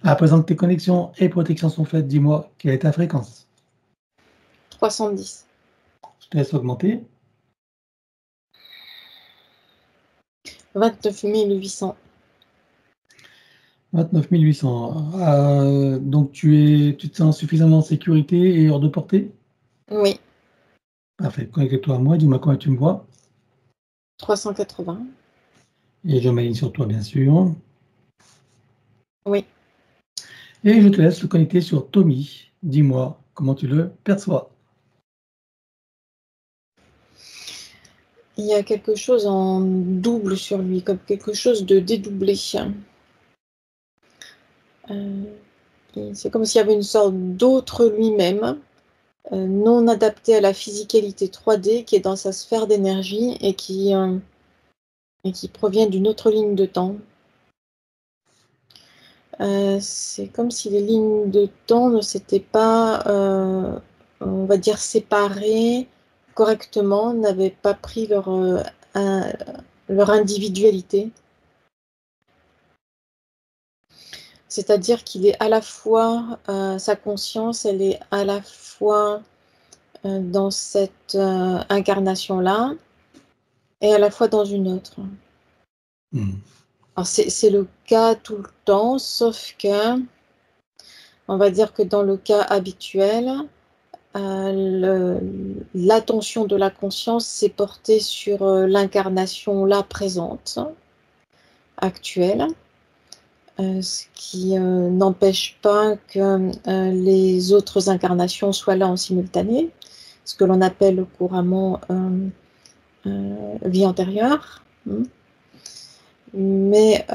À présent que tes connexions et protections sont faites, dis-moi quelle est ta fréquence? 310. Je te laisse augmenter. 29 800. 29 800. Donc tu te sens suffisamment en sécurité et hors de portée? Oui. Parfait. Connecte-toi à moi, dis-moi comment tu me vois. 380. Et je m'aligne sur toi, bien sûr. Oui. Et je te laisse le connecter sur Tommy. Dis-moi comment tu le perçois. Il y a quelque chose en double sur lui, comme quelque chose de dédoublé. C'est comme s'il y avait une sorte d'autre lui-même, non adapté à la physicalité 3D, qui est dans sa sphère d'énergie et qui provient d'une autre ligne de temps. C'est comme si les lignes de temps ne s'étaient pas, on va dire, séparées correctement, n'avaient pas pris leur individualité. C'est-à-dire qu'il est à la fois, sa conscience, elle est à la fois dans cette incarnation-là et à la fois dans une autre. Alors c'est le cas tout le temps, sauf que, on va dire que dans le cas habituel, l'attention de la conscience s'est portée sur l'incarnation là présente, actuelle, ce qui n'empêche pas que les autres incarnations soient là en simultané, ce que l'on appelle couramment vie antérieure. Mais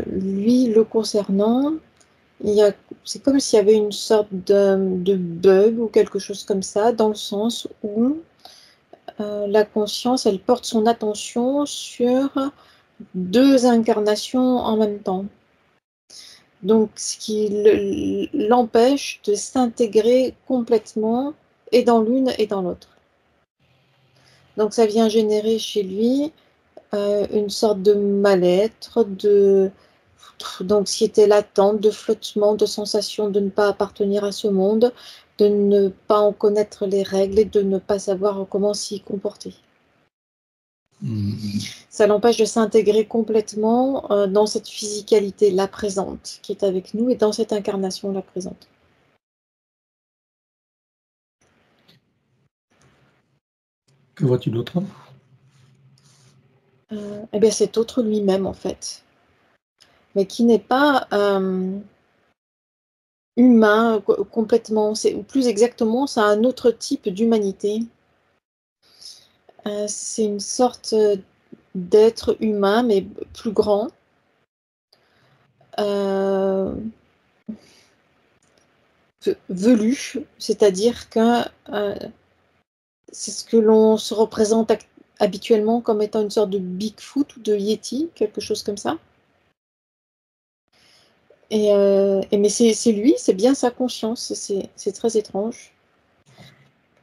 lui, le concernant, c'est comme s'il y avait une sorte de bug ou quelque chose comme ça, dans le sens où la conscience, elle porte son attention sur deux incarnations en même temps. Donc, ce qui l'empêche de s'intégrer complètement et dans l'une et dans l'autre. Donc, ça vient générer chez lui une sorte de mal-être, d'anxiété latente, de flottement, de sensation de ne pas appartenir à ce monde, de ne pas en connaître les règles et de ne pas savoir comment s'y comporter. Ça l'empêche de s'intégrer complètement dans cette physicalité-là présente qui est avec nous et dans cette incarnation-là présente. Que vois-tu d'autre? Eh bien, cet autre lui-même, en fait, mais qui n'est pas humain complètement, ou plus exactement, c'est un autre type d'humanité. C'est une sorte d'être humain, mais plus grand. Velu, c'est-à-dire que c'est ce que l'on se représente habituellement comme étant une sorte de Bigfoot ou de Yeti, quelque chose comme ça. Mais c'est lui, c'est bien sa conscience, c'est très étrange.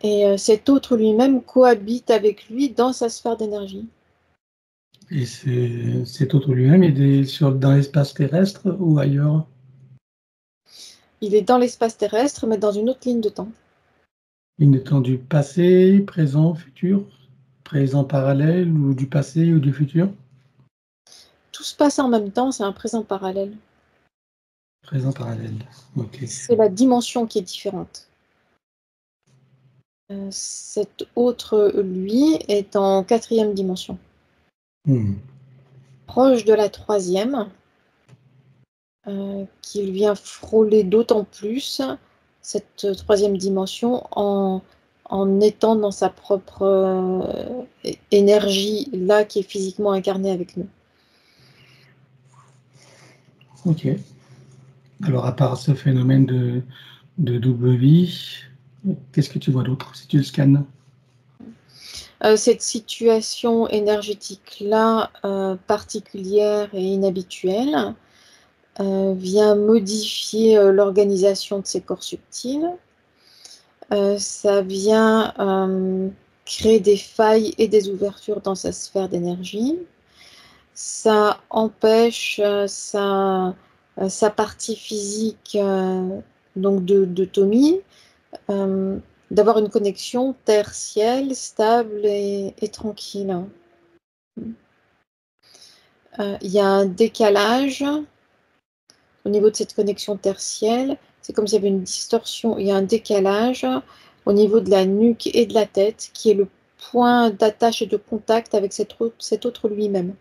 Et cet autre lui-même cohabite avec lui dans sa sphère d'énergie. Et cet autre lui-même, il est dans l'espace terrestre ou ailleurs? Il est dans l'espace terrestre, mais dans une autre ligne de temps. Ligne de temps du passé, présent, futur, présent parallèle ou du passé ou du futur? Tout se passe en même temps, c'est un présent parallèle. Présent parallèle, ok. C'est la dimension qui est différente. Cet autre, lui, est en 4e dimension. Proche de la 3e, qu'il vient frôler d'autant plus cette 3e dimension en étant dans sa propre énergie, là, qui est physiquement incarnée avec nous. Ok. Alors, à part ce phénomène de double vie, qu'est-ce que tu vois d'autre si tu le scannes? Cette situation énergétique-là, particulière et inhabituelle, vient modifier l'organisation de ces corps subtils. Ça vient créer des failles et des ouvertures dans sa sphère d'énergie. Ça empêche, ça sa partie physique donc de Tommy, d'avoir une connexion terre-ciel stable et tranquille. Il y a un décalage au niveau de cette connexion terre-ciel. C'est comme s'il y avait une distorsion, il y a un décalage au niveau de la nuque et de la tête, qui est le point d'attache et de contact avec cet autre lui-même.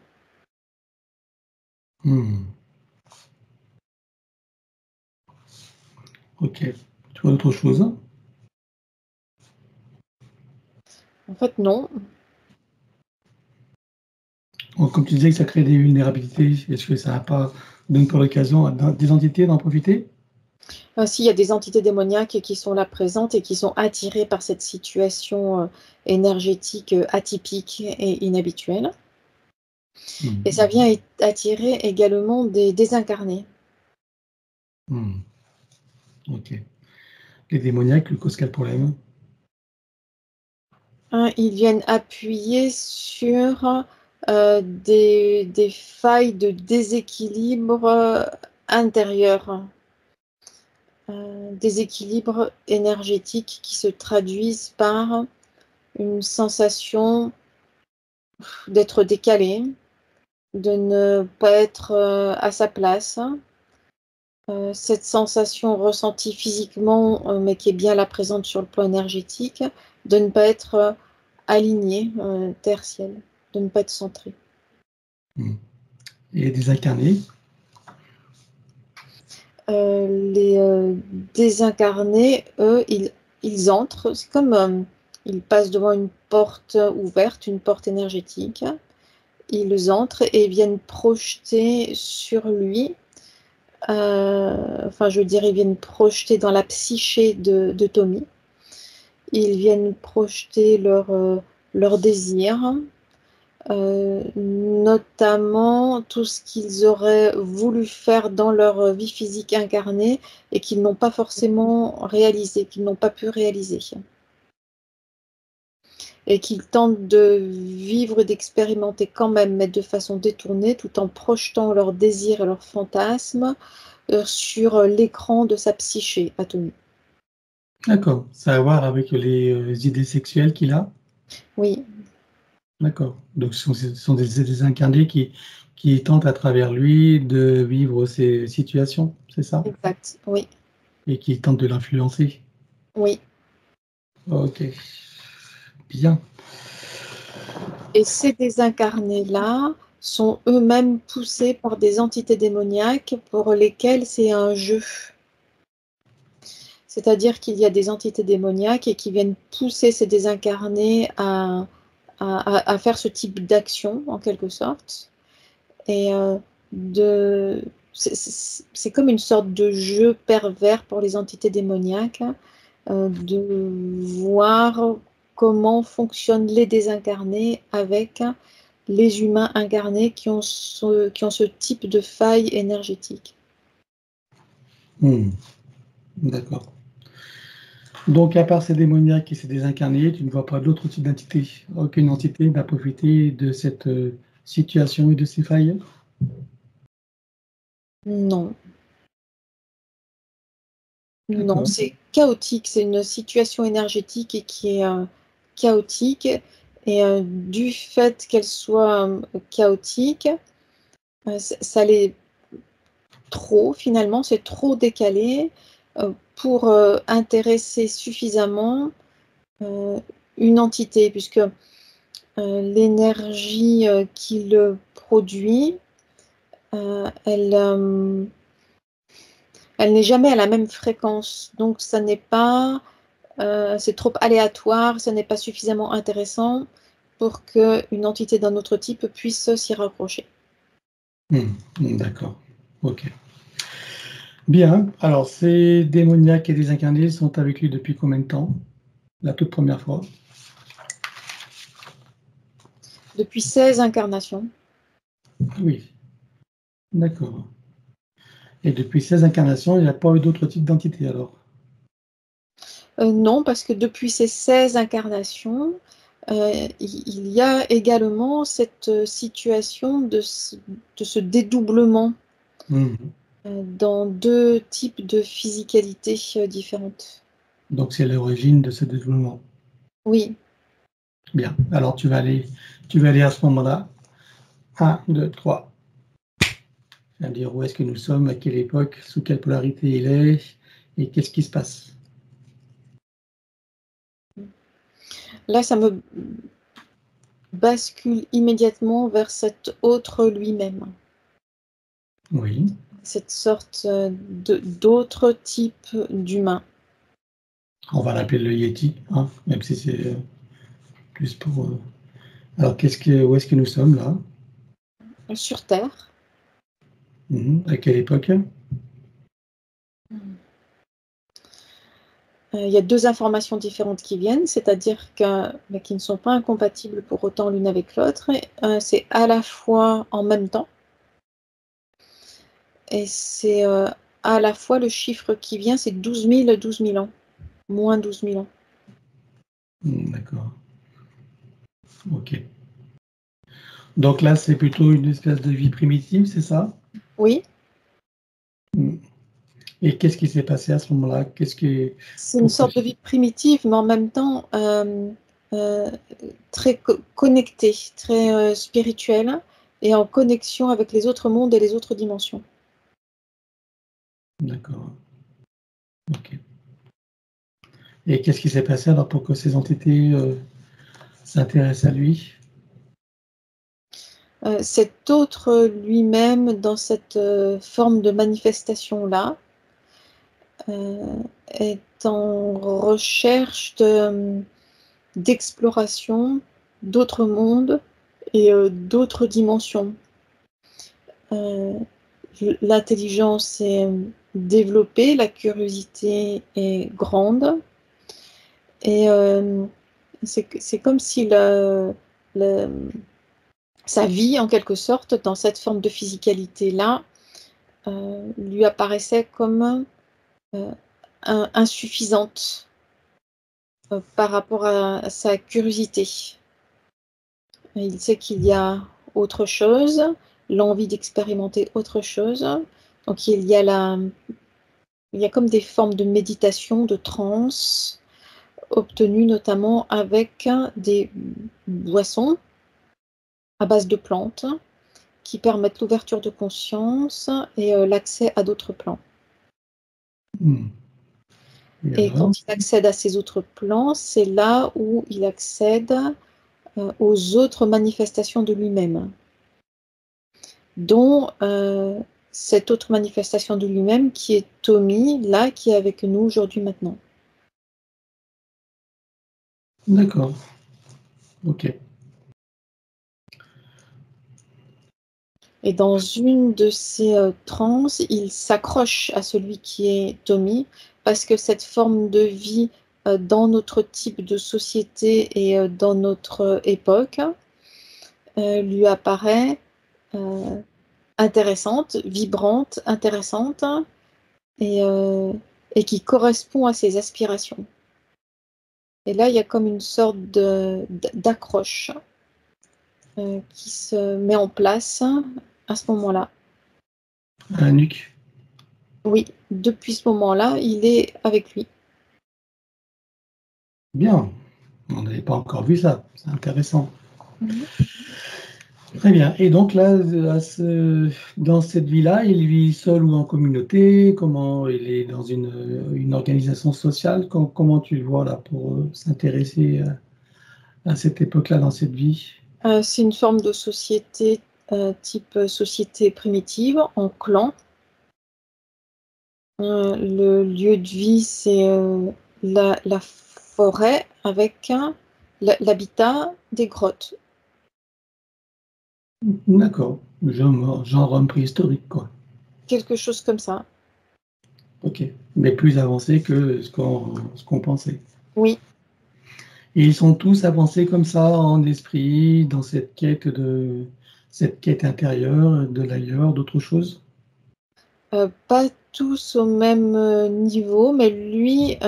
Ok. Tu vois autre chose? En fait, non. Donc, comme tu disais que ça crée des vulnérabilités, est-ce que ça n'a pas donné pour l'occasion à des entités d'en profiter? Ainsi, il y a des entités démoniaques qui sont là présentes et qui sont attirées par cette situation énergétique atypique et inhabituelle. Et ça vient attirer également des désincarnés. Ok. Les démoniaques lui causent quel problème? Ils viennent appuyer sur des failles de déséquilibre intérieur, déséquilibre énergétique qui se traduisent par une sensation d'être décalé, de ne pas être à sa place. Cette sensation ressentie physiquement, mais qui est bien là présente sur le plan énergétique, de ne pas être aligné, terre-ciel, de ne pas être centré. Et des incarnés? Les désincarnés, eux, ils entrent, c'est comme ils passent devant une porte ouverte, une porte énergétique. Ils entrent et viennent projeter sur lui, enfin je veux dire, ils viennent projeter dans la psyché de Tommy. Ils viennent projeter leur désir, notamment tout ce qu'ils auraient voulu faire dans leur vie physique incarnée et qu'ils n'ont pas forcément réalisé, qu'ils n'ont pas pu réaliser. Et qu'ils tentent de vivre et d'expérimenter quand même, mais de façon détournée, tout en projetant leurs désirs et leurs fantasmes sur l'écran de sa psyché à Tommy. D'accord. Ça a à voir avec les idées sexuelles qu'il a? Oui. D'accord. Donc, ce sont des incarnés qui tentent à travers lui de vivre ces situations, c'est ça? Exact, oui. Et qui tentent de l'influencer? Oui. Ok. Bien. Et ces désincarnés-là sont eux-mêmes poussés par des entités démoniaques pour lesquelles c'est un jeu. C'est-à-dire qu'il y a des entités démoniaques et qui viennent pousser ces désincarnés à faire ce type d'action, en quelque sorte. Et c'est comme une sorte de jeu pervers pour les entités démoniaques, de voir comment fonctionnent les désincarnés avec les humains incarnés qui ont ce type de faille énergétique. D'accord. Donc, à part ces démoniaques et ces désincarnés, tu ne vois pas d'autres types d'entités? Aucune entité n'a profité de cette situation et de ces failles? Non. Non, D'accord. c'est chaotique, c'est une situation énergétique et qui est chaotique. Et du fait qu'elle soit chaotique, ça l'est trop finalement, c'est trop décalé pour intéresser suffisamment une entité, puisque l'énergie qu'il produit, elle n'est jamais à la même fréquence. Donc ça n'est pas, c'est trop aléatoire, ça n'est pas suffisamment intéressant pour qu'une entité d'un autre type puisse s'y raccrocher. D'accord. Ok. Bien. Alors, ces démoniaques et désincarnés sont avec lui depuis combien de temps? La toute première fois? Depuis 16 incarnations. Oui. D'accord. Et depuis 16 incarnations, il n'y a pas eu d'autres types d'entités alors? Non, parce que depuis ces 16 incarnations, il y a également cette situation de ce dédoublement. dans deux types de physicalité différentes. Donc, c'est l'origine de ce détournement. Oui. Bien. Alors, tu vas aller à ce moment-là. 1, 2, 3. Tu vas me dire où est-ce que nous sommes, à quelle époque, sous quelle polarité il est, et qu'est-ce qui se passe. Là, ça me bascule immédiatement vers cet autre lui-même. Oui. Cette sorte d'autre type d'humain. On va l'appeler le Yeti, hein, même si c'est plus pour... Alors, où est-ce que nous sommes, là? Sur Terre. À quelle époque? Il y a deux informations différentes qui viennent, c'est-à-dire qui ne sont pas incompatibles pour autant l'une avec l'autre. C'est à la fois en même temps, et c'est à la fois le chiffre qui vient, c'est 12 000 ans, moins 12 000 ans. D'accord. Ok. Donc là, c'est plutôt une espèce de vie primitive, c'est ça? Oui, Et qu'est-ce qui s'est passé à ce moment-là? c'est une sorte de vie primitive, mais en même temps très connectée, très spirituelle, et en connexion avec les autres mondes et les autres dimensions. D'accord. Ok. Et qu'est-ce qui s'est passé alors pour que ces entités s'intéressent à lui? Cet autre lui-même, dans cette forme de manifestation-là, est en recherche d'exploration d'autres mondes et d'autres dimensions. L'intelligence est développée, la curiosité est grande, et c'est comme si sa vie, en quelque sorte, dans cette forme de physicalité-là, lui apparaissait comme insuffisante par rapport à sa curiosité. Il sait qu'il y a autre chose, l'envie d'expérimenter autre chose. Donc il y a comme des formes de méditation, de transe, obtenues notamment avec des boissons à base de plantes qui permettent l'ouverture de conscience et l'accès à d'autres plans. Et quand il accède à ces autres plans, c'est là où il accède aux autres manifestations de lui-même, dont cette autre manifestation de lui-même qui est Tommy, là, qui est avec nous aujourd'hui maintenant. D'accord. Ok. Et dans une de ces transes, il s'accroche à celui qui est Tommy, parce que cette forme de vie dans notre type de société et dans notre époque lui apparaît intéressante, vibrante, intéressante, et qui correspond à ses aspirations. Et là, il y a comme une sorte d'accroche qui se met en place à ce moment-là. Un nuque. Oui, depuis ce moment-là, il est avec lui. Bien. On n'avait pas encore vu ça. C'est intéressant. Très bien. Et donc là, dans cette vie-là, il vit seul ou en communauté? Comment il est dans une organisation sociale? Comment tu le vois là pour s'intéresser à cette époque-là dans cette vie? C'est une forme de société type société primitive, en clan. Le lieu de vie, c'est la forêt avec l'habitat des grottes. D'accord. Genre homme préhistorique, quoi. Quelque chose comme ça. Ok. Mais plus avancé que ce qu'on pensait. Oui. Et ils sont tous avancés comme ça en esprit, dans cette quête intérieure, de l'ailleurs, d'autre chose? Pas tous au même niveau, mais lui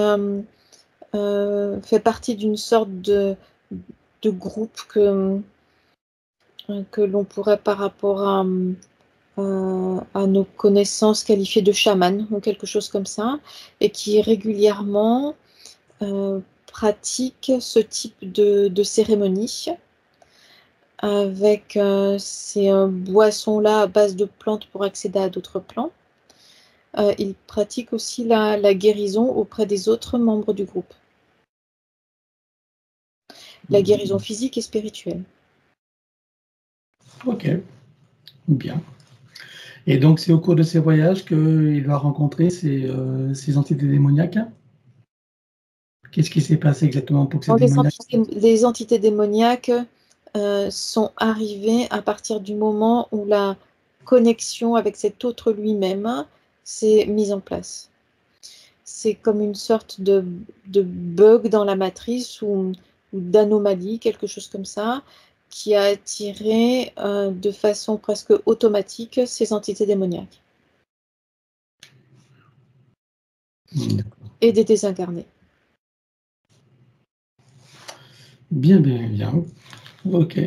fait partie d'une sorte de groupe que l'on pourrait par rapport à nos connaissances qualifiées de chaman ou quelque chose comme ça, et qui régulièrement pratique ce type de cérémonie avec ces boissons-là à base de plantes pour accéder à d'autres plants. Il pratique aussi la guérison auprès des autres membres du groupe. La guérison physique et spirituelle. Ok, bien. Et donc, c'est au cours de ces voyages qu'il va rencontrer ces entités démoniaques. Qu'est-ce qui s'est passé exactement pour que ces démoniaques... Les entités démoniaques sont arrivées à partir du moment où la connexion avec cet autre lui-même s'est mise en place. C'est comme une sorte de bug dans la matrice ou d'anomalie, quelque chose comme ça, qui a attiré de façon presque automatique ces entités démoniaques. Et des désincarnés. Bien, bien, bien. Ok.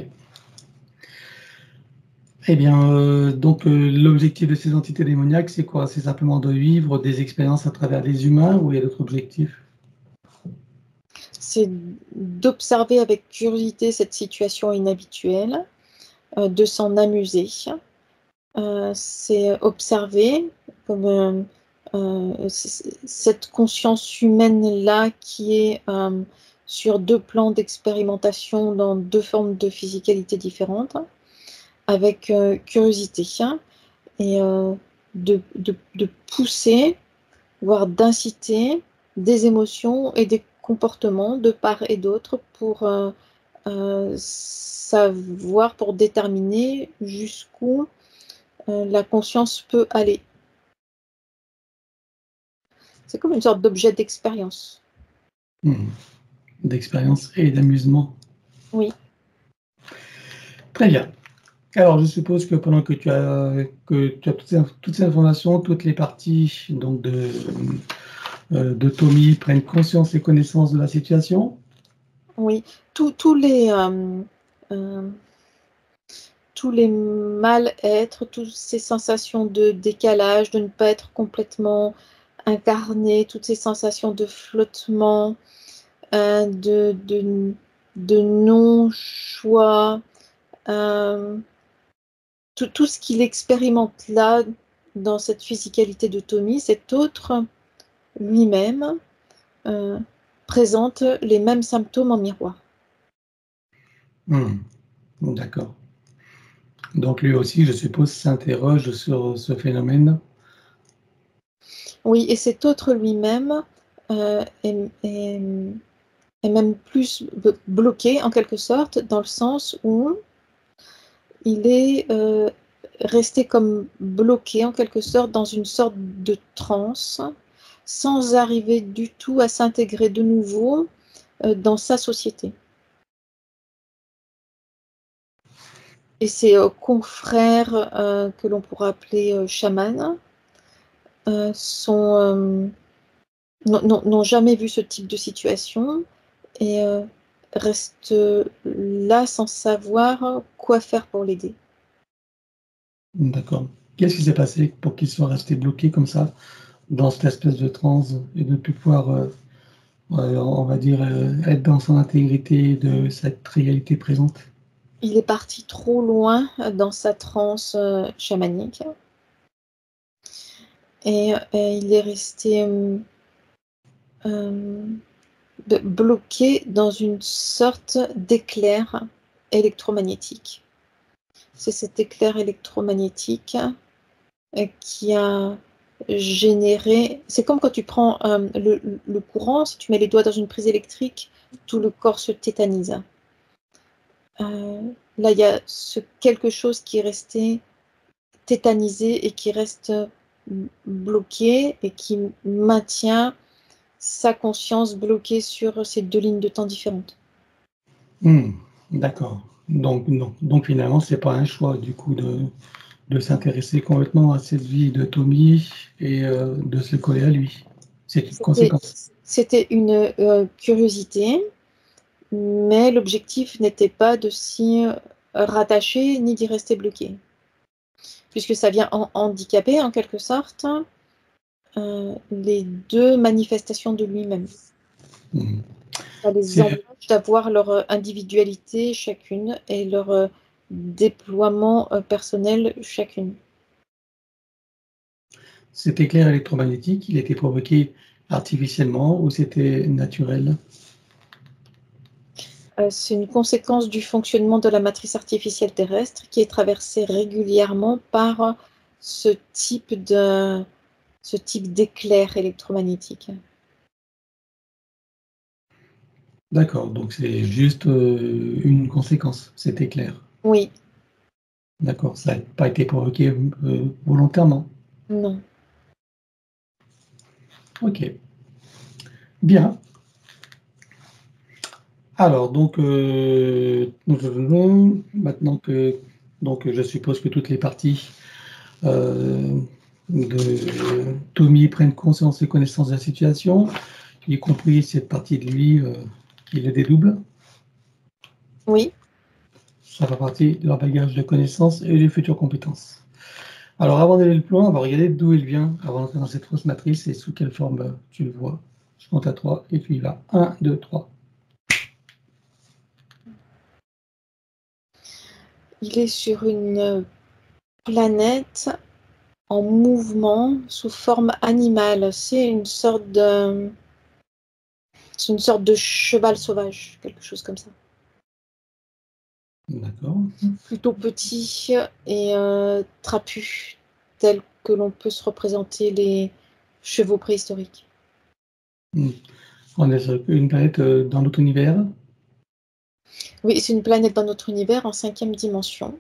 Eh bien, donc l'objectif de ces entités démoniaques, c'est quoi? C'est simplement de vivre des expériences à travers les humains ou il y a d'autres objectifs? C'est d'observer avec curiosité cette situation inhabituelle, de s'en amuser. C'est observer comme cette conscience humaine-là qui est sur deux plans d'expérimentation dans deux formes de physicalité différentes, avec curiosité, et de pousser, voire d'inciter des émotions et des comportements de part et d'autre pour savoir, pour déterminer jusqu'où la conscience peut aller. C'est comme une sorte d'objet d'expérience. D'expérience et d'amusement. Oui. Très bien. Alors, je suppose que pendant que tu as toutes ces informations, toutes les parties donc de Tommy prennent conscience et connaissance de la situation. Oui, tous les mal-être, toutes ces sensations de décalage, de ne pas être complètement incarné, toutes ces sensations de flottement, de non-choix, tout ce qu'il expérimente là, dans cette physicalité de Tommy, cet autre lui-même présente les mêmes symptômes en miroir. D'accord. Donc lui aussi, je suppose, s'interroge sur ce phénomène. Oui, et cet autre lui-même est même plus bloqué en quelque sorte, dans le sens où il est resté comme bloqué en quelque sorte dans une sorte de transe, sans arriver du tout à s'intégrer de nouveau dans sa société. Et ses confrères que l'on pourrait appeler chamans n'ont jamais vu ce type de situation et restent là sans savoir quoi faire pour l'aider. D'accord. Qu'est-ce qui s'est passé pour qu'il soit resté bloqué comme ça dans cette espèce de transe et de ne plus pouvoir, on va dire, être dans son intégrité de cette réalité présente? Il est parti trop loin dans sa transe chamanique et il est resté bloqué dans une sorte d'éclair électromagnétique. C'est cet éclair électromagnétique qui a généré... C'est comme quand tu prends le courant, si tu mets les doigts dans une prise électrique, tout le corps se tétanise. Là, il y a quelque chose qui est resté tétanisé et qui reste bloqué et qui maintient sa conscience bloquée sur ces deux lignes de temps différentes. D'accord. Donc finalement, c'est pas un choix du coup de s'intéresser complètement à cette vie de Tommy et de se coller à lui. C'est une conséquence. C'était une curiosité, mais l'objectif n'était pas de s'y rattacher ni d'y rester bloqué. puisque ça vient handicaper en quelque sorte les deux manifestations de lui-même. Ça les empêche d'avoir leur individualité chacune et leur déploiement personnel chacune. Cet éclair électromagnétique, il était provoqué artificiellement ou c'était naturel? C'est une conséquence du fonctionnement de la matrice artificielle terrestre qui est traversée régulièrement par ce type d'éclair électromagnétique. D'accord, donc c'est juste une conséquence, cet éclair. Oui, D'accord, ça n'a pas été provoqué volontairement. non. Ok, bien. Alors, donc, maintenant que je suppose que toutes les parties de Tommy prennent conscience et connaissance de la situation, y compris cette partie de lui qui le dédouble. Oui. Ça fait partie de leur bagage de connaissances et des futures compétences. Alors, avant d'aller plus loin, on va regarder d'où il vient avant d'entrer dans cette fausse matrice et sous quelle forme tu le vois. Je compte à 3 et puis il va. 1, 2, 3. Il est sur une planète en mouvement sous forme animale. C'est une sorte de cheval sauvage, quelque chose comme ça. D'accord. Plutôt petit et trapu, tel que l'on peut se représenter les chevaux préhistoriques. On est sur une planète dans notre univers. Oui, c'est une planète dans notre univers en 5e dimension.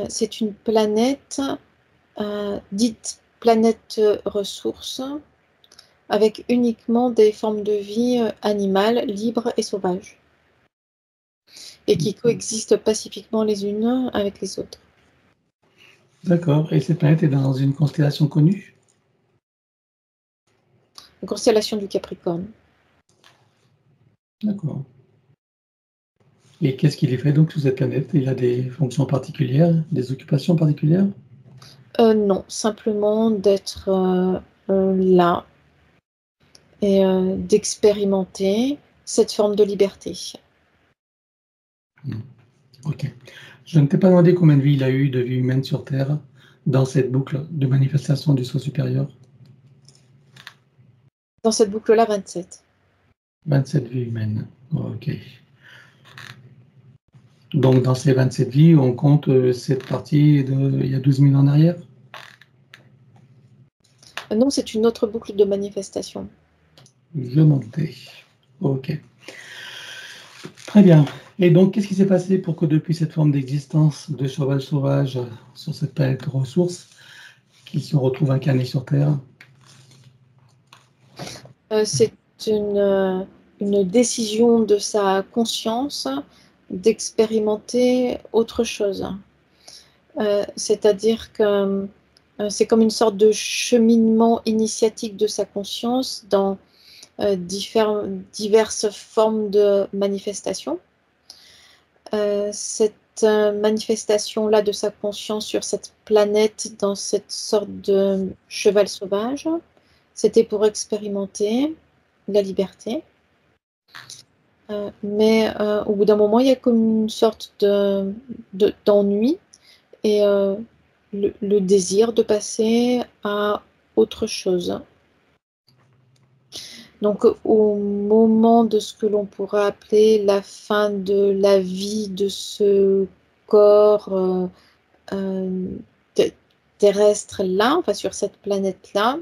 C'est une planète dite planète ressource, avec uniquement des formes de vie animales, libres et sauvages, et qui coexistent pacifiquement les unes avec les autres. D'accord. Et cette planète est dans une constellation connue? La constellation du Capricorne. D'accord. Et qu'est-ce qu'il y fait donc sur cette planète? Il a des fonctions particulières, des occupations particulières? Non, simplement d'être là et d'expérimenter cette forme de liberté. Ok. Je ne t'ai pas demandé combien de vies il a eu de vie humaine sur Terre dans cette boucle de manifestation du soi supérieur. Dans cette boucle-là, 27. 27 vies humaines. Ok. Donc dans ces 27 vies, on compte cette partie il y a 12 000 ans en arrière? Non, c'est une autre boucle de manifestation. Je m'en doutais. Ok. Très bien. Et donc, qu'est-ce qui s'est passé pour que depuis cette forme d'existence de cheval sauvage sur cette planète ressource, qu'il se retrouve incarné sur Terre? C'est une décision de sa conscience d'expérimenter autre chose. C'est-à-dire que c'est comme une sorte de cheminement initiatique de sa conscience dans diverses formes de manifestation. Cette manifestation-là de sa conscience sur cette planète, dans cette sorte de cheval sauvage, c'était pour expérimenter la liberté. Mais au bout d'un moment, il y a comme une sorte d'ennui et le désir de passer à autre chose. Donc au moment de ce que l'on pourrait appeler la fin de la vie de ce corps terrestre-là, enfin sur cette planète-là,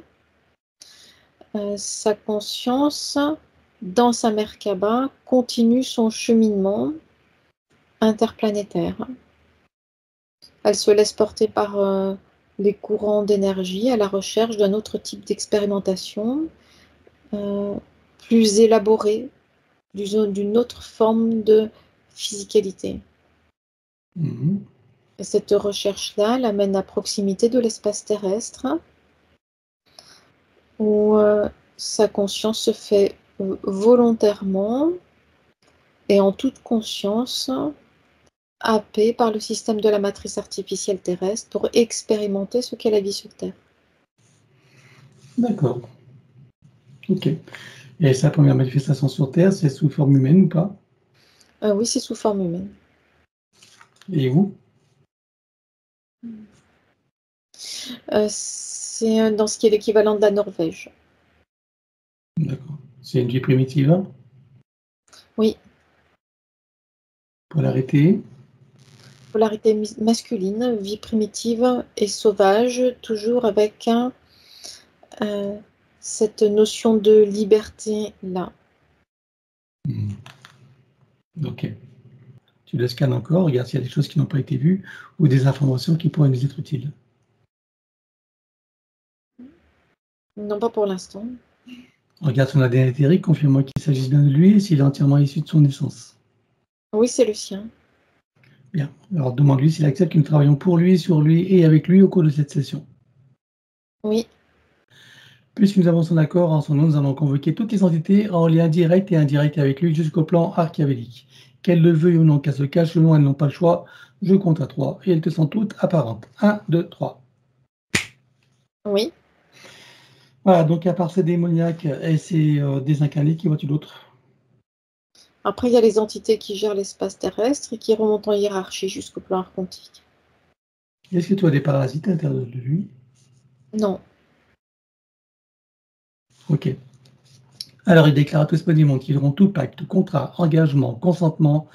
sa conscience, dans sa Merkaba, continue son cheminement interplanétaire. Elle se laisse porter par les courants d'énergie à la recherche d'un autre type d'expérimentation, plus élaborée, d'une autre forme de physicalité. Et cette recherche-là l'amène à proximité de l'espace terrestre, où sa conscience se fait volontairement et en toute conscience happé par le système de la matrice artificielle terrestre pour expérimenter ce qu'est la vie sur Terre. D'accord. Ok. Et sa première manifestation sur Terre, c'est sous forme humaine ou pas? Oui, c'est sous forme humaine. Et où? C'est dans ce qui est l'équivalent de la Norvège. D'accord. C'est une vie primitive, hein? Oui, Polarité. polarité masculine, vie primitive et sauvage, toujours avec cette notion de liberté-là. Ok. Tu le scannes encore, regarde s'il y a des choses qui n'ont pas été vues ou des informations qui pourraient nous être utiles. Non, pas pour l'instant. Regarde son ADN éthérique, confirme-moi qu'il s'agit bien de lui et s'il est entièrement issu de son essence. Oui, c'est le sien. Bien. Alors demande-lui s'il accepte que nous travaillons pour lui, sur lui et avec lui au cours de cette session. Oui, Puisque nous avons son accord, en son nom, nous allons convoquer toutes les entités en lien direct et indirect avec lui jusqu'au plan archiavélique. Qu'elles le veuillent ou non, qu'elles se cachent ou non, elles n'ont pas le choix. Je compte à 3 et elles te sont toutes apparentes. 1, 2, 3. oui. Voilà, donc à part ces démoniaques et ces désincarnés, qui vois-tu d'autre? Après, il y a les entités qui gèrent l'espace terrestre et qui remontent en hiérarchie jusqu'au plan archontique. Est-ce que tu as des parasites à l'intérieur de lui? Non. Ok. Alors il déclare à tout esprit du monde qu'ils auront tout pacte, contrat, engagement, consentement,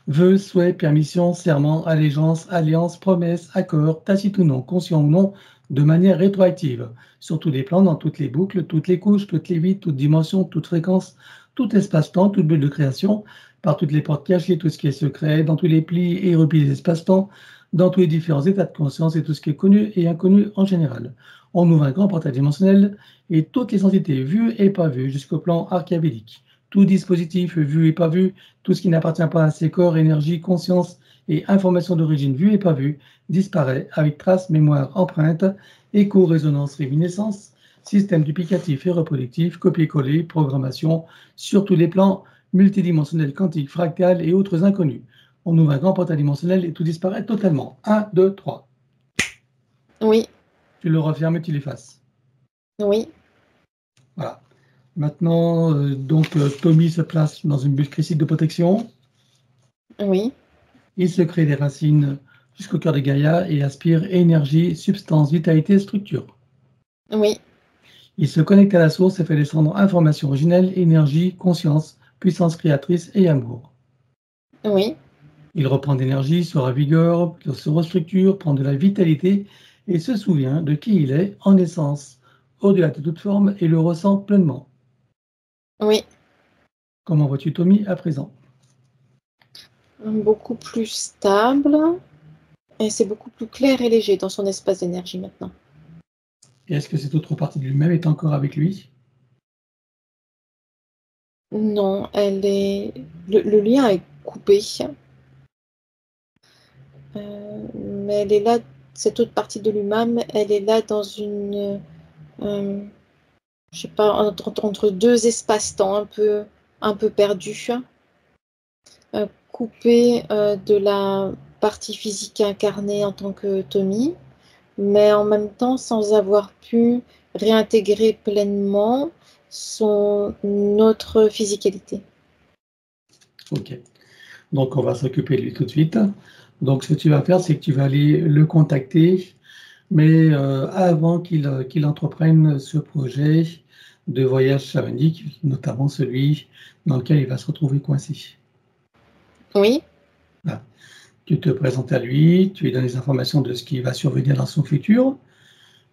vœux, souhaits, permission, serment, allégeance, alliance, promesse, accord, tacite ou non, conscient ou non, de manière rétroactive, sur tous les plans, dans toutes les boucles, toutes les couches, toutes les vides, toutes dimensions, toutes fréquences, tout espace-temps, toute bulle de création, par toutes les portes cachées, tout ce qui est secret, dans tous les plis et replis des espaces-temps, dans tous les différents états de conscience et tout ce qui est connu et inconnu en général. On ouvre un grand portail dimensionnel et toutes les entités vues et pas vues jusqu'au plan archiavélique. Tout dispositif vu et pas vu, tout ce qui n'appartient pas à ces corps, énergie, conscience et information d'origine vue et pas vue, disparaît avec traces, mémoire, empreinte, écho, résonance, réminiscence, système duplicatif et reproductif, copier-coller, programmation, sur tous les plans multidimensionnels, quantiques, fractales et autres inconnus. On ouvre un grand portail dimensionnel et tout disparaît totalement. 1, 2, 3. Oui, Tu le refermes et tu l'effaces. oui, Voilà. Maintenant, Tommy se place dans une bulle critique de protection. oui, Il se crée des racines jusqu'au cœur de Gaïa et aspire énergie, substance, vitalité, structure. oui, Il se connecte à la source et fait descendre information originelle, énergie, conscience, puissance créatrice et amour. oui, Il reprend d'énergie, se ravigore, se restructure, prend de la vitalité et se souvient de qui il est en essence, au-delà de toute forme, et le ressent pleinement. oui. Comment vois-tu Tommy à présent? Beaucoup plus stable et c'est beaucoup plus clair et léger dans son espace d'énergie maintenant. Et est-ce que cette autre partie de lui-même est encore avec lui? Non, elle est le lien est coupé, mais elle est là, cette autre partie de lui-même, elle est là dans une, je sais pas, entre 2 espaces-temps un peu perdus, coupée, de la partie physique incarnée en tant que Tommy, mais en même temps sans avoir pu réintégrer pleinement son autre physicalité. Ok. Donc, on va s'occuper de lui tout de suite. Donc, ce que tu vas faire, c'est que tu vas aller le contacter, mais avant qu'il entreprenne ce projet de voyage chamanique, notamment celui dans lequel il va se retrouver coincé. Oui, Voilà. Tu te présentes à lui, tu lui donnes les informations de ce qui va survenir dans son futur,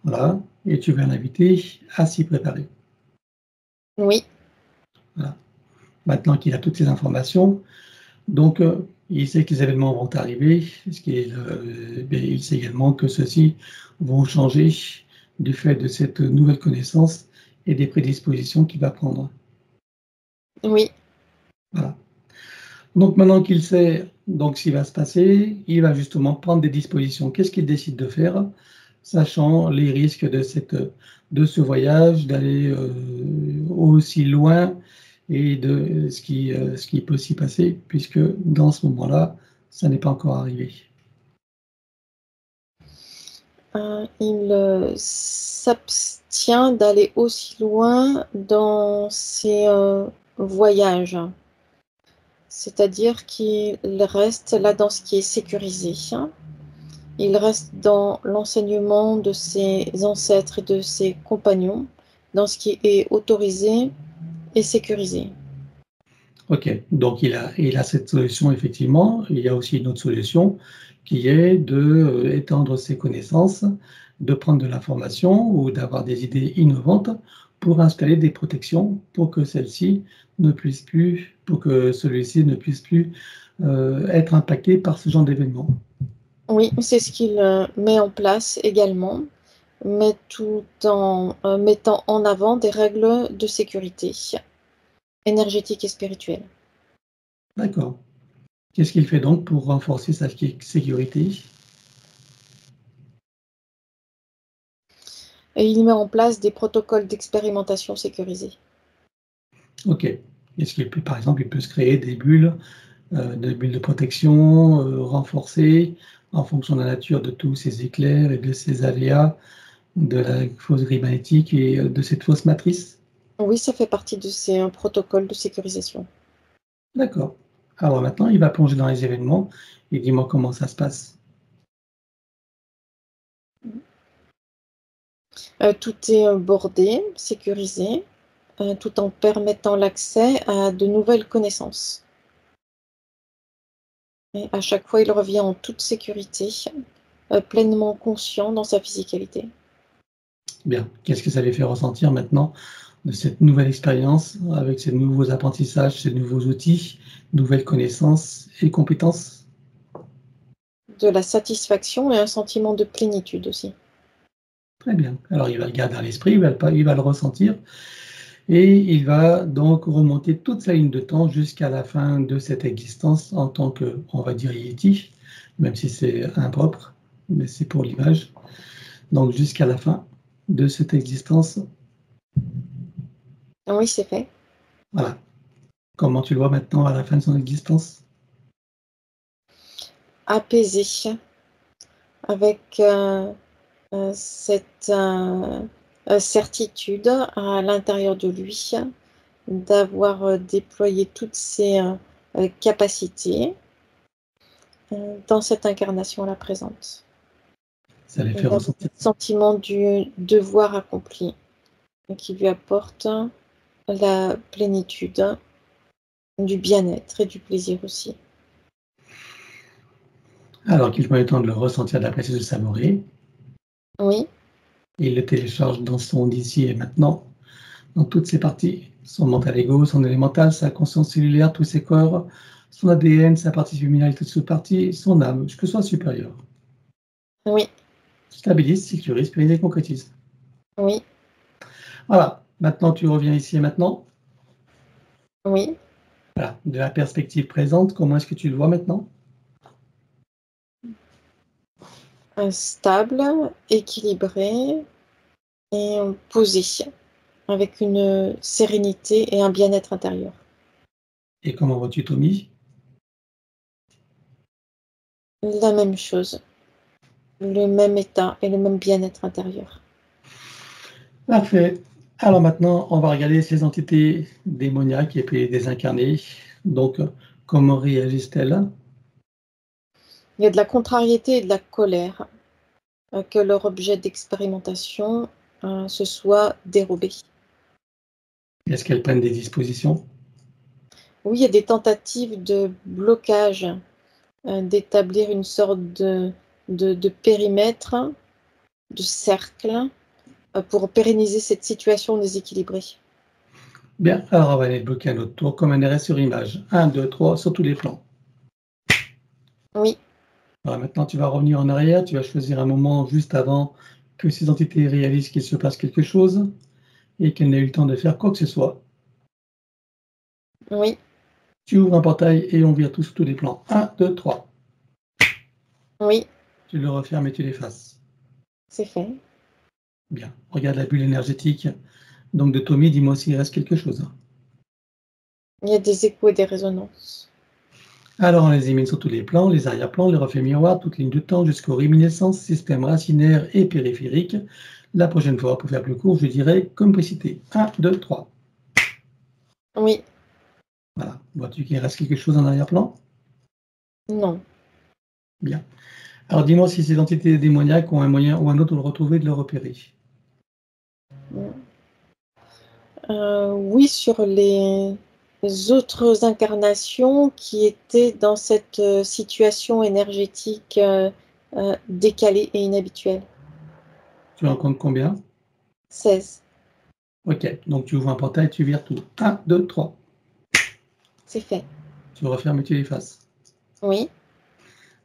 voilà, et tu vas l'inviter à s'y préparer. oui, Voilà. Maintenant qu'il a toutes ces informations, donc, il sait que les événements vont arriver, il sait également que ceux-ci vont changer du fait de cette nouvelle connaissance et des prédispositions qu'il va prendre. oui, Voilà. Donc, maintenant qu'il sait donc ce qui va se passer, il va justement prendre des dispositions. Qu'est-ce qu'il décide de faire, sachant les risques de ce voyage, d'aller aussi loin et de ce qui peut s'y passer, puisque dans ce moment-là, ça n'est pas encore arrivé? Il s'abstient d'aller aussi loin dans ses voyages. C'est-à-dire qu'il reste là dans ce qui est sécurisé. Il reste dans l'enseignement de ses ancêtres et de ses compagnons, dans ce qui est autorisé et sécurisé. Ok, donc il a cette solution, effectivement. Il y a aussi une autre solution qui est de étendre ses connaissances, de prendre de l'information ou d'avoir des idées innovantes pour installer des protections pour que celle-ci ne puisse plus, pour que celui-ci ne puisse plus être impacté par ce genre d'événement. Oui, c'est ce qu'il met en place également, mais tout en mettant en avant des règles de sécurité énergétique et spirituelle. D'accord. Qu'est-ce qu'il fait donc pour renforcer sa sécurité? Et il met en place des protocoles d'expérimentation sécurisés. Ok. Est-ce qu'il peut, par exemple, il peut se créer des bulles de protection renforcées en fonction de la nature de tous ces éclairs et de ces aléas, de la fausse grille magnétique et de cette fausse matrice? Oui, ça fait partie de ces protocoles de sécurisation. D'accord. Alors maintenant, il va plonger dans les événements et dis-moi comment ça se passe. Tout est bordé, sécurisé, tout en permettant l'accès à de nouvelles connaissances. Et à chaque fois, il revient en toute sécurité, pleinement conscient dans sa physicalité. Bien. Qu'est-ce que ça lui fait ressentir maintenant de cette nouvelle expérience avec ces nouveaux apprentissages, ces nouveaux outils, nouvelles connaissances et compétences? De la satisfaction et un sentiment de plénitude aussi. Très bien. Alors il va le garder à l'esprit, il va le ressentir. Et il va donc remonter toute sa ligne de temps jusqu'à la fin de cette existence en tant que, on va dire, Yéti, même si c'est impropre, mais c'est pour l'image. Donc jusqu'à la fin de cette existence, Oui, c'est fait. voilà. Comment tu le vois maintenant à la fin de son existence? Apaisé, avec cette certitude à l'intérieur de lui d'avoir déployé toutes ses capacités dans cette incarnation-là présente. Ça les Et fait d'avoir ressentir. le sentiment du devoir accompli et qui lui apporte la plénitude, du bien-être et du plaisir aussi. Alors qu'il prend le temps de le ressentir, d'apprécier, de le savourer, Oui, il le télécharge dans son ici et maintenant, dans toutes ses parties, son mental ego, son élémental, sa conscience cellulaire, tous ses corps, son ADN, sa partie luminale, toutes ses parties, son âme, que ce soit supérieur. oui, Stabilise, sécurise, pérennise et concrétise. oui, Voilà, maintenant tu reviens ici et maintenant. oui. Voilà, de la perspective présente, comment est-ce que tu le vois maintenant? Stable, équilibré et posé, avec une sérénité et un bien-être intérieur. Et comment vois-tu Tommy? La même chose, le même état et le même bien-être intérieur. Parfait. Alors maintenant, on va regarder ces entités démoniaques et puis désincarnées. Donc, comment réagissent-elles? Il y a de la contrariété et de la colère, que leur objet d'expérimentation se soit dérobé. Est-ce qu'elles prennent des dispositions? Oui, il y a des tentatives de blocage, d'établir une sorte de périmètre, de cercle, pour pérenniser cette situation déséquilibrée. Bien, alors on va aller bloquer un autre tour comme un arrêt sur image. 1, 2, 3, sur tous les plans. Oui, Alors maintenant, tu vas revenir en arrière, tu vas choisir un moment juste avant que ces entités réalisent qu'il se passe quelque chose et qu'elles n'aient eu le temps de faire quoi que ce soit. oui, Tu ouvres un portail et on vire tout sur tous les plans. 1, 2, 3. oui, Tu le refermes et tu l'effaces. c'est fait. Bien. Regarde la bulle énergétique. Donc de Tommy, dis-moi s'il reste quelque chose. Il y a des échos et des résonances. Alors, on les élimine sur tous les plans, les arrière-plans, les reflets miroirs, toutes lignes de temps jusqu'aux réminiscences, système racinaire et périphérique. La prochaine fois, pour faire plus court, je dirais complicité. 1, 2, 3. Oui, Voilà. Vois-tu qu'il reste quelque chose en arrière-plan? non. Bien. Alors, dis-moi si ces entités démoniaques ont un moyen ou un autre de le retrouver et de le repérer. Oui, sur les autres incarnations qui étaient dans cette situation énergétique décalée et inhabituelle. Tu en comptes combien? 16. Ok. Donc, tu ouvres un portail, tu vires tout. 1, 2, 3. C'est fait. Tu refermes et tu effaces. Oui,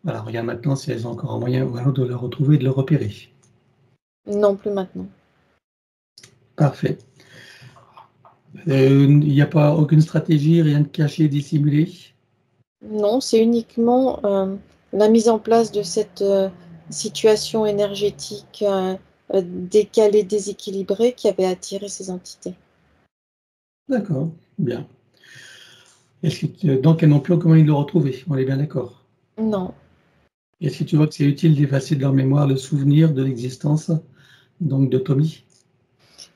Voilà. Regarde maintenant si elles ont encore un moyen ou un autre de le retrouver et de le repérer. non plus maintenant. Parfait. Il n'y a pas aucune stratégie, rien de caché, dissimulé? Non, c'est uniquement la mise en place de cette situation énergétique décalée, déséquilibrée qui avait attiré ces entités. D'accord, bien. Donc elles n'ont plus aucun moyen de le retrouver, on est bien d'accord. Non. Est-ce que tu vois que c'est utile d'effacer de leur mémoire le souvenir de l'existence donc de Tommy?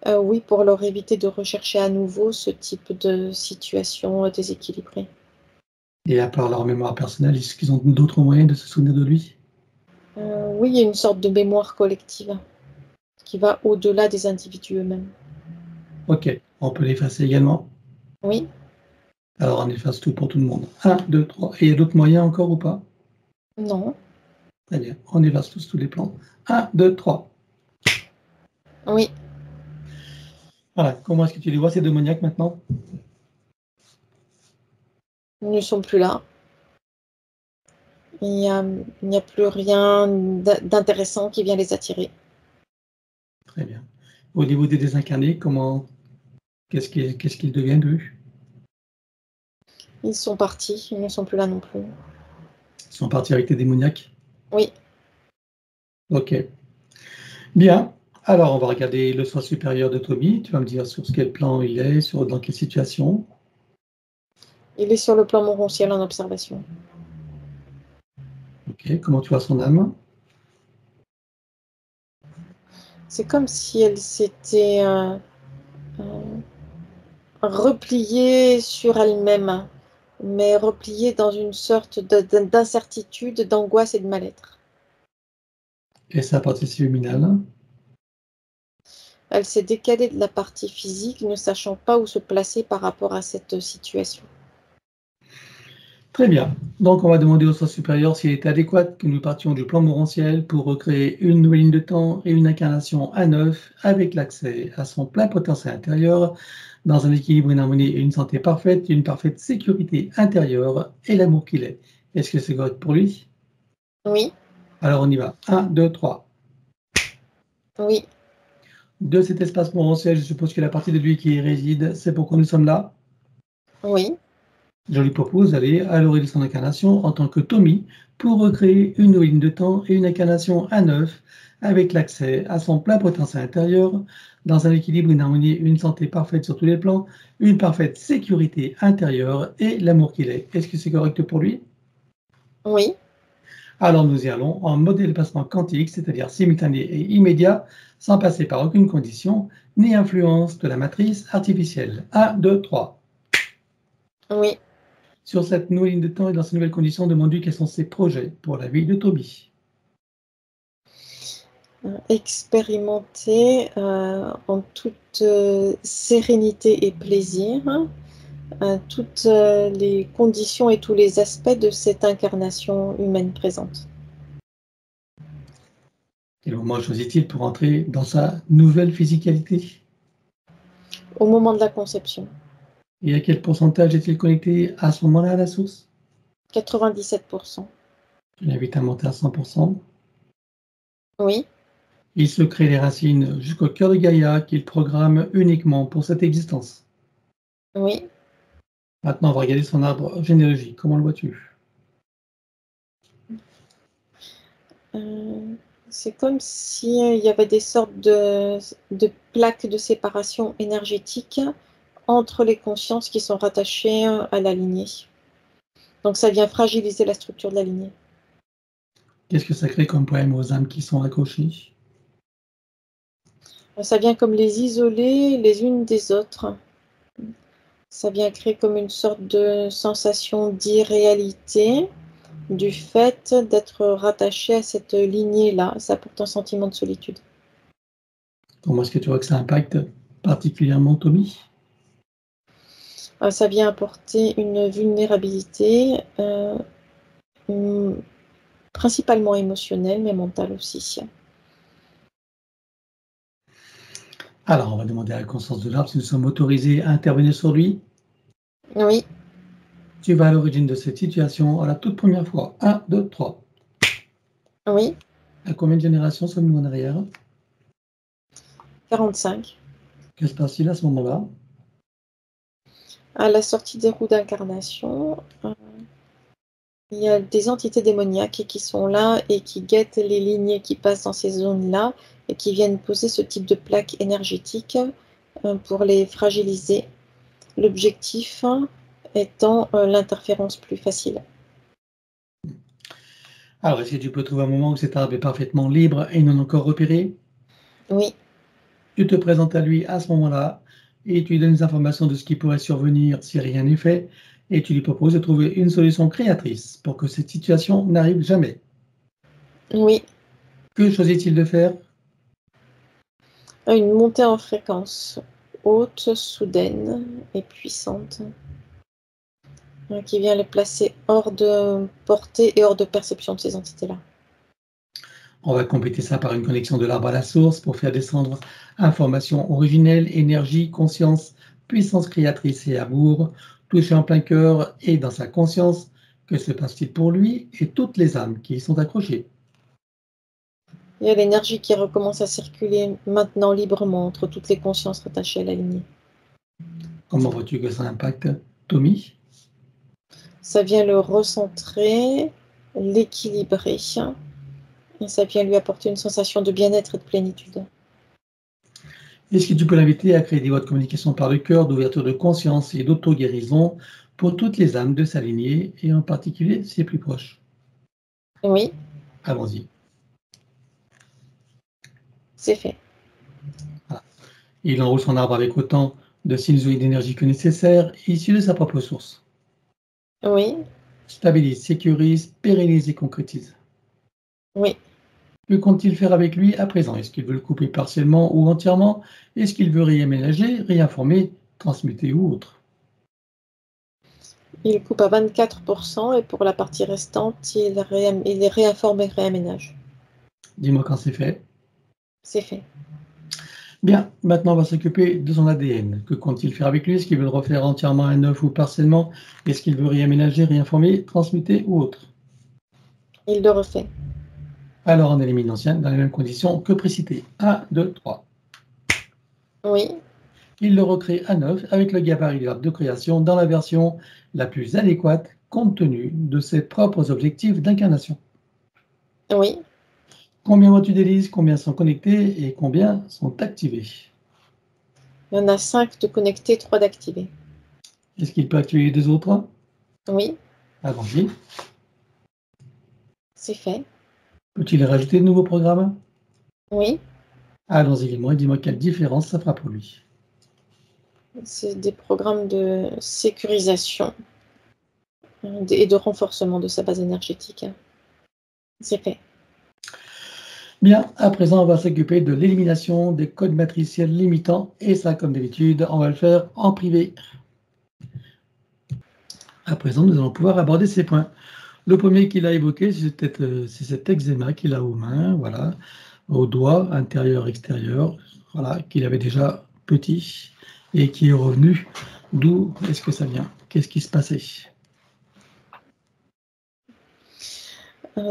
Oui, pour leur éviter de rechercher à nouveau ce type de situation déséquilibrée. Et à part leur mémoire personnelle, est-ce qu'ils ont d'autres moyens de se souvenir de lui? Oui, il y a une sorte de mémoire collective qui va au-delà des individus eux-mêmes. Ok, on peut l'effacer également. Oui, Alors on efface tout pour tout le monde. 1, 2, 3. Et il y a d'autres moyens encore ou pas? non, Très bien, on efface tous les plans. 1, 2, 3. oui, Voilà, comment est-ce que tu les vois ces démoniaques maintenant? ils ne sont plus là. Il n'y a plus rien d'intéressant qui vient les attirer. Très bien. Au niveau des désincarnés, qu'est-ce qu'ils deviennent d'eux? Ils sont partis, ils ne sont plus là non plus. Ils sont partis avec tes démoniaques? Oui, Ok. Bien. Alors, on va regarder le soi supérieur de Tommy. Tu vas me dire sur quel plan il est, dans quelle situation. il est sur le plan morontiel en observation. Ok. Comment tu vois son âme? C'est comme si elle s'était euh, repliée sur elle-même, mais repliée dans une sorte d'incertitude, d'angoisse et de mal-être. Et sa partie luminale. Elle s'est décalée de la partie physique, ne sachant pas où se placer par rapport à cette situation. Très bien. Donc, on va demander au soi supérieur s'il est adéquat que nous partions du plan morantiel pour recréer une nouvelle ligne de temps et une incarnation à neuf avec l'accès à son plein potentiel intérieur dans un équilibre, une harmonie et une santé parfaite, une parfaite sécurité intérieure et l'amour qu'il est. Est-ce que c'est correct pour lui? Oui, Alors, on y va. 1, 2, 3. oui, De cet espace morantiel, je suppose que la partie de lui qui y réside, c'est pourquoi nous sommes là. oui, Je lui propose d'aller à l'origine de son incarnation en tant que Tommy pour recréer une nouvelle ligne de temps et une incarnation à neuf avec l'accès à son plein potentiel intérieur dans un équilibre, une harmonie, une santé parfaite sur tous les plans, une parfaite sécurité intérieure et l'amour qu'il est. Est-ce que c'est correct pour lui? oui. Alors nous y allons en mode déplacement quantique, c'est-à-dire simultané et immédiat, sans passer par aucune condition ni influence de la matrice artificielle. 1, 2, 3. Oui. Sur cette nouvelle ligne de temps et dans ces nouvelles conditions, demande-lui quels sont ses projets pour la vie de Toby. Expérimenter en toute sérénité et plaisir toutes les conditions et tous les aspects de cette incarnation humaine présente. Quel moment choisit-il pour entrer dans sa nouvelle physicalité? Au moment de la conception, Et à quel pourcentage est-il connecté à ce moment-là à la source? 97%. Je l'invite à monter à 100%. Oui, Il se crée les racines jusqu'au cœur de Gaïa qu'il programme uniquement pour cette existence. oui. Maintenant, on va regarder son arbre généalogique. Comment le vois-tu? Euh, c'est comme s'il y avait des sortes de plaques de séparation énergétique entre les consciences qui sont rattachées à la lignée. Donc ça vient fragiliser la structure de la lignée. Qu'est-ce que ça crée comme problème aux âmes qui sont accrochées? Ça vient comme les isoler les unes des autres. Ça vient créer comme une sorte de sensation d'irréalité du fait d'être rattaché à cette lignée-là. Ça apporte un sentiment de solitude. Comment est-ce que tu vois que ça impacte particulièrement Tommy? Ça vient apporter une vulnérabilité, principalement émotionnelle, mais mentale aussi. Alors, on va demander à la conscience de l'arbre si nous sommes autorisés à intervenir sur lui. Oui, Tu vas à l'origine de cette situation à la toute première fois. 1, 2, 3. oui, À combien de générations sommes-nous en arrière? 45. Que se passe-t-il à ce moment-là? À la sortie des roues d'incarnation, il y a des entités démoniaques qui sont là et qui guettent les lignées qui passent dans ces zones-là et qui viennent poser ce type de plaques énergétiques pour les fragiliser. L'objectif étant l'interférence plus facile. Alors, est-ce que tu peux trouver un moment où cet arbre est parfaitement libre et non encore repéré? Oui, Tu te présentes à lui à ce moment-là et tu lui donnes des informations de ce qui pourrait survenir si rien n'est fait et tu lui proposes de trouver une solution créatrice pour que cette situation n'arrive jamais. oui. Que choisit-il de faire? Une montée en fréquence haute, soudaine et puissante qui vient les placer hors de portée et hors de perception de ces entités-là. On va compléter ça par une connexion de l'arbre à la source pour faire descendre information originelle, énergie, conscience, puissance créatrice et amour, touché en plein cœur et dans sa conscience. Que se passe-t-il pour lui et toutes les âmes qui y sont accrochées? Il y a l'énergie qui recommence à circuler maintenant librement entre toutes les consciences rattachées à la lignée. Comment vois-tu que ça impacte Tommy? Ça vient le recentrer, l'équilibrer, et ça vient lui apporter une sensation de bien-être et de plénitude. Est-ce que tu peux l'inviter à créer des voies de communication par le cœur, d'ouverture de conscience et d'auto-guérison pour toutes les âmes de sa lignée et en particulier ses plus proches? Oui, Allons-y. c'est fait. Voilà. Il enroule son arbre avec autant de sinusoïdes d'énergie que nécessaire, issus de sa propre source. Oui, Stabilise, sécurise, pérennise et concrétise. oui. Que compte-t-il faire avec lui à présent? Est-ce qu'il veut le couper partiellement ou entièrement? Est-ce qu'il veut réaménager, réinformer, transmuter ou autre? Il coupe à 24% et pour la partie restante, il réinforme et réaménage. Dis-moi quand c'est fait. C'est fait. Bien, maintenant on va s'occuper de son ADN. Que compte-t-il faire avec lui? Est-ce qu'il veut le refaire entièrement à neuf ou partiellement? Est-ce qu'il veut réaménager, réinformer, transmuter ou autre? Il le refait. Alors on élimine l'ancien dans les mêmes conditions que précité. 1, 2, 3. Oui, Il le recrée à neuf avec le gabarit de création dans la version la plus adéquate compte tenu de ses propres objectifs d'incarnation. oui. Combien vois-tu d'hélices? Combien sont connectés et combien sont activés? Il y en a 5 de connectés, 3 d'activés. Est-ce qu'il peut activer les deux autres? Oui, Allons-y. c'est fait. Peut-il rajouter de nouveaux programmes? Oui, Allons-y, dis-moi quelle différence ça fera pour lui. c'est des programmes de sécurisation et de renforcement de sa base énergétique. C'est fait. Bien, à présent, on va s'occuper de l'élimination des codes matriciels limitants, et ça, comme d'habitude, on va le faire en privé. À présent, nous allons pouvoir aborder ces points. Le premier qu'il a évoqué, c'est cet eczéma qu'il a aux mains, voilà, aux doigts, intérieur, extérieur, voilà, qu'il avait déjà petit et qui est revenu. D'où est-ce que ça vient? Qu'est-ce qui se passait?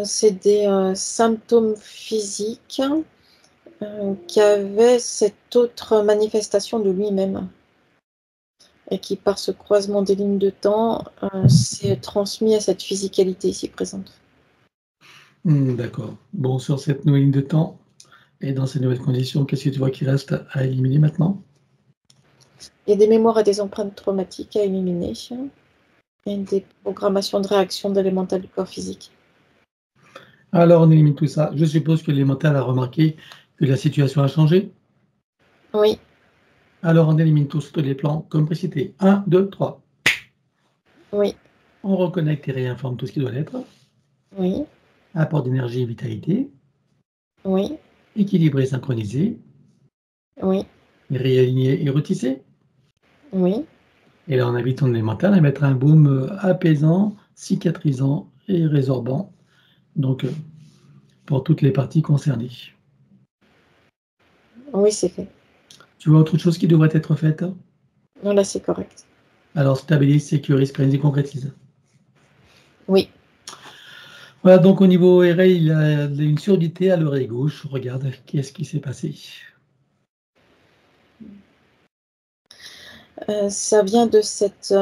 C'est des symptômes physiques qui avaient cette autre manifestation de lui-même et qui, par ce croisement des lignes de temps, s'est transmis à cette physicalité ici présente. D'accord. Bon, sur cette nouvelle ligne de temps et dans ces nouvelles conditions, qu'est-ce que tu vois qui reste à éliminer maintenant? Il y a des mémoires et des empreintes traumatiques à éliminer. et des programmations de réaction d'élémental du corps physique. Alors, on élimine tout ça. Je suppose que l'élémental a remarqué que la situation a changé. Oui, Alors, on élimine tous les plans comme précité. 1, 2, 3. oui, On reconnecte et réinforme tout ce qui doit l'être. oui, Apport d'énergie et vitalité. oui, Équilibré, synchronisé. oui, Réaligné et retissé. oui, Et là, on invite ton élémental à mettre un baume apaisant, cicatrisant et résorbant. Donc, pour toutes les parties concernées. oui, c'est fait. Tu vois autre chose qui devrait être faite? Non, là, c'est correct. Alors, stabilise, sécurise, planifie et concrétise. Oui. Voilà, donc au niveau ORL, il a une surdité à l'oreille gauche. Regarde, qu'est-ce qui s'est passé? Ça vient de cette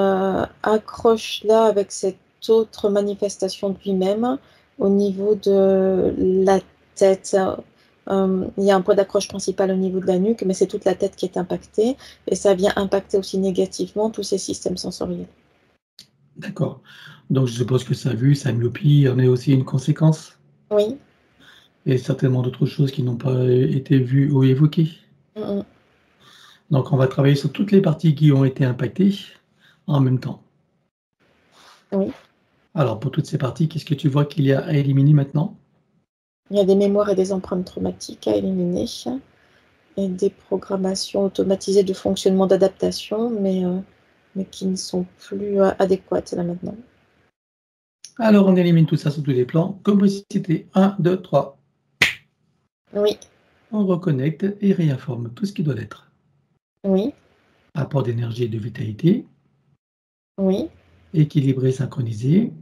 accroche-là avec cette autre manifestation de lui-même au niveau de la tête. Il y a un point d'accroche principal au niveau de la nuque, mais c'est toute la tête qui est impactée et ça vient impacter aussi négativement tous ces systèmes sensoriels. D'accord. Donc, je suppose que sa vue, sa myopie en est aussi une conséquence Oui. et certainement d'autres choses qui n'ont pas été vues ou évoquées. Mmh mh. Donc, on va travailler sur toutes les parties qui ont été impactées en même temps. Oui. Alors, pour toutes ces parties, qu'est-ce que tu vois qu'il y a à éliminer maintenant? Il y a des mémoires et des empreintes traumatiques à éliminer et des programmations automatisées de fonctionnement d'adaptation, mais qui ne sont plus, adéquates là maintenant. Alors, on élimine tout ça sur tous les plans. Comme précité, 1, 2, 3. Oui, On reconnecte et réinforme tout ce qui doit l'être. oui, Apport d'énergie et de vitalité, oui, équilibré, synchronisé,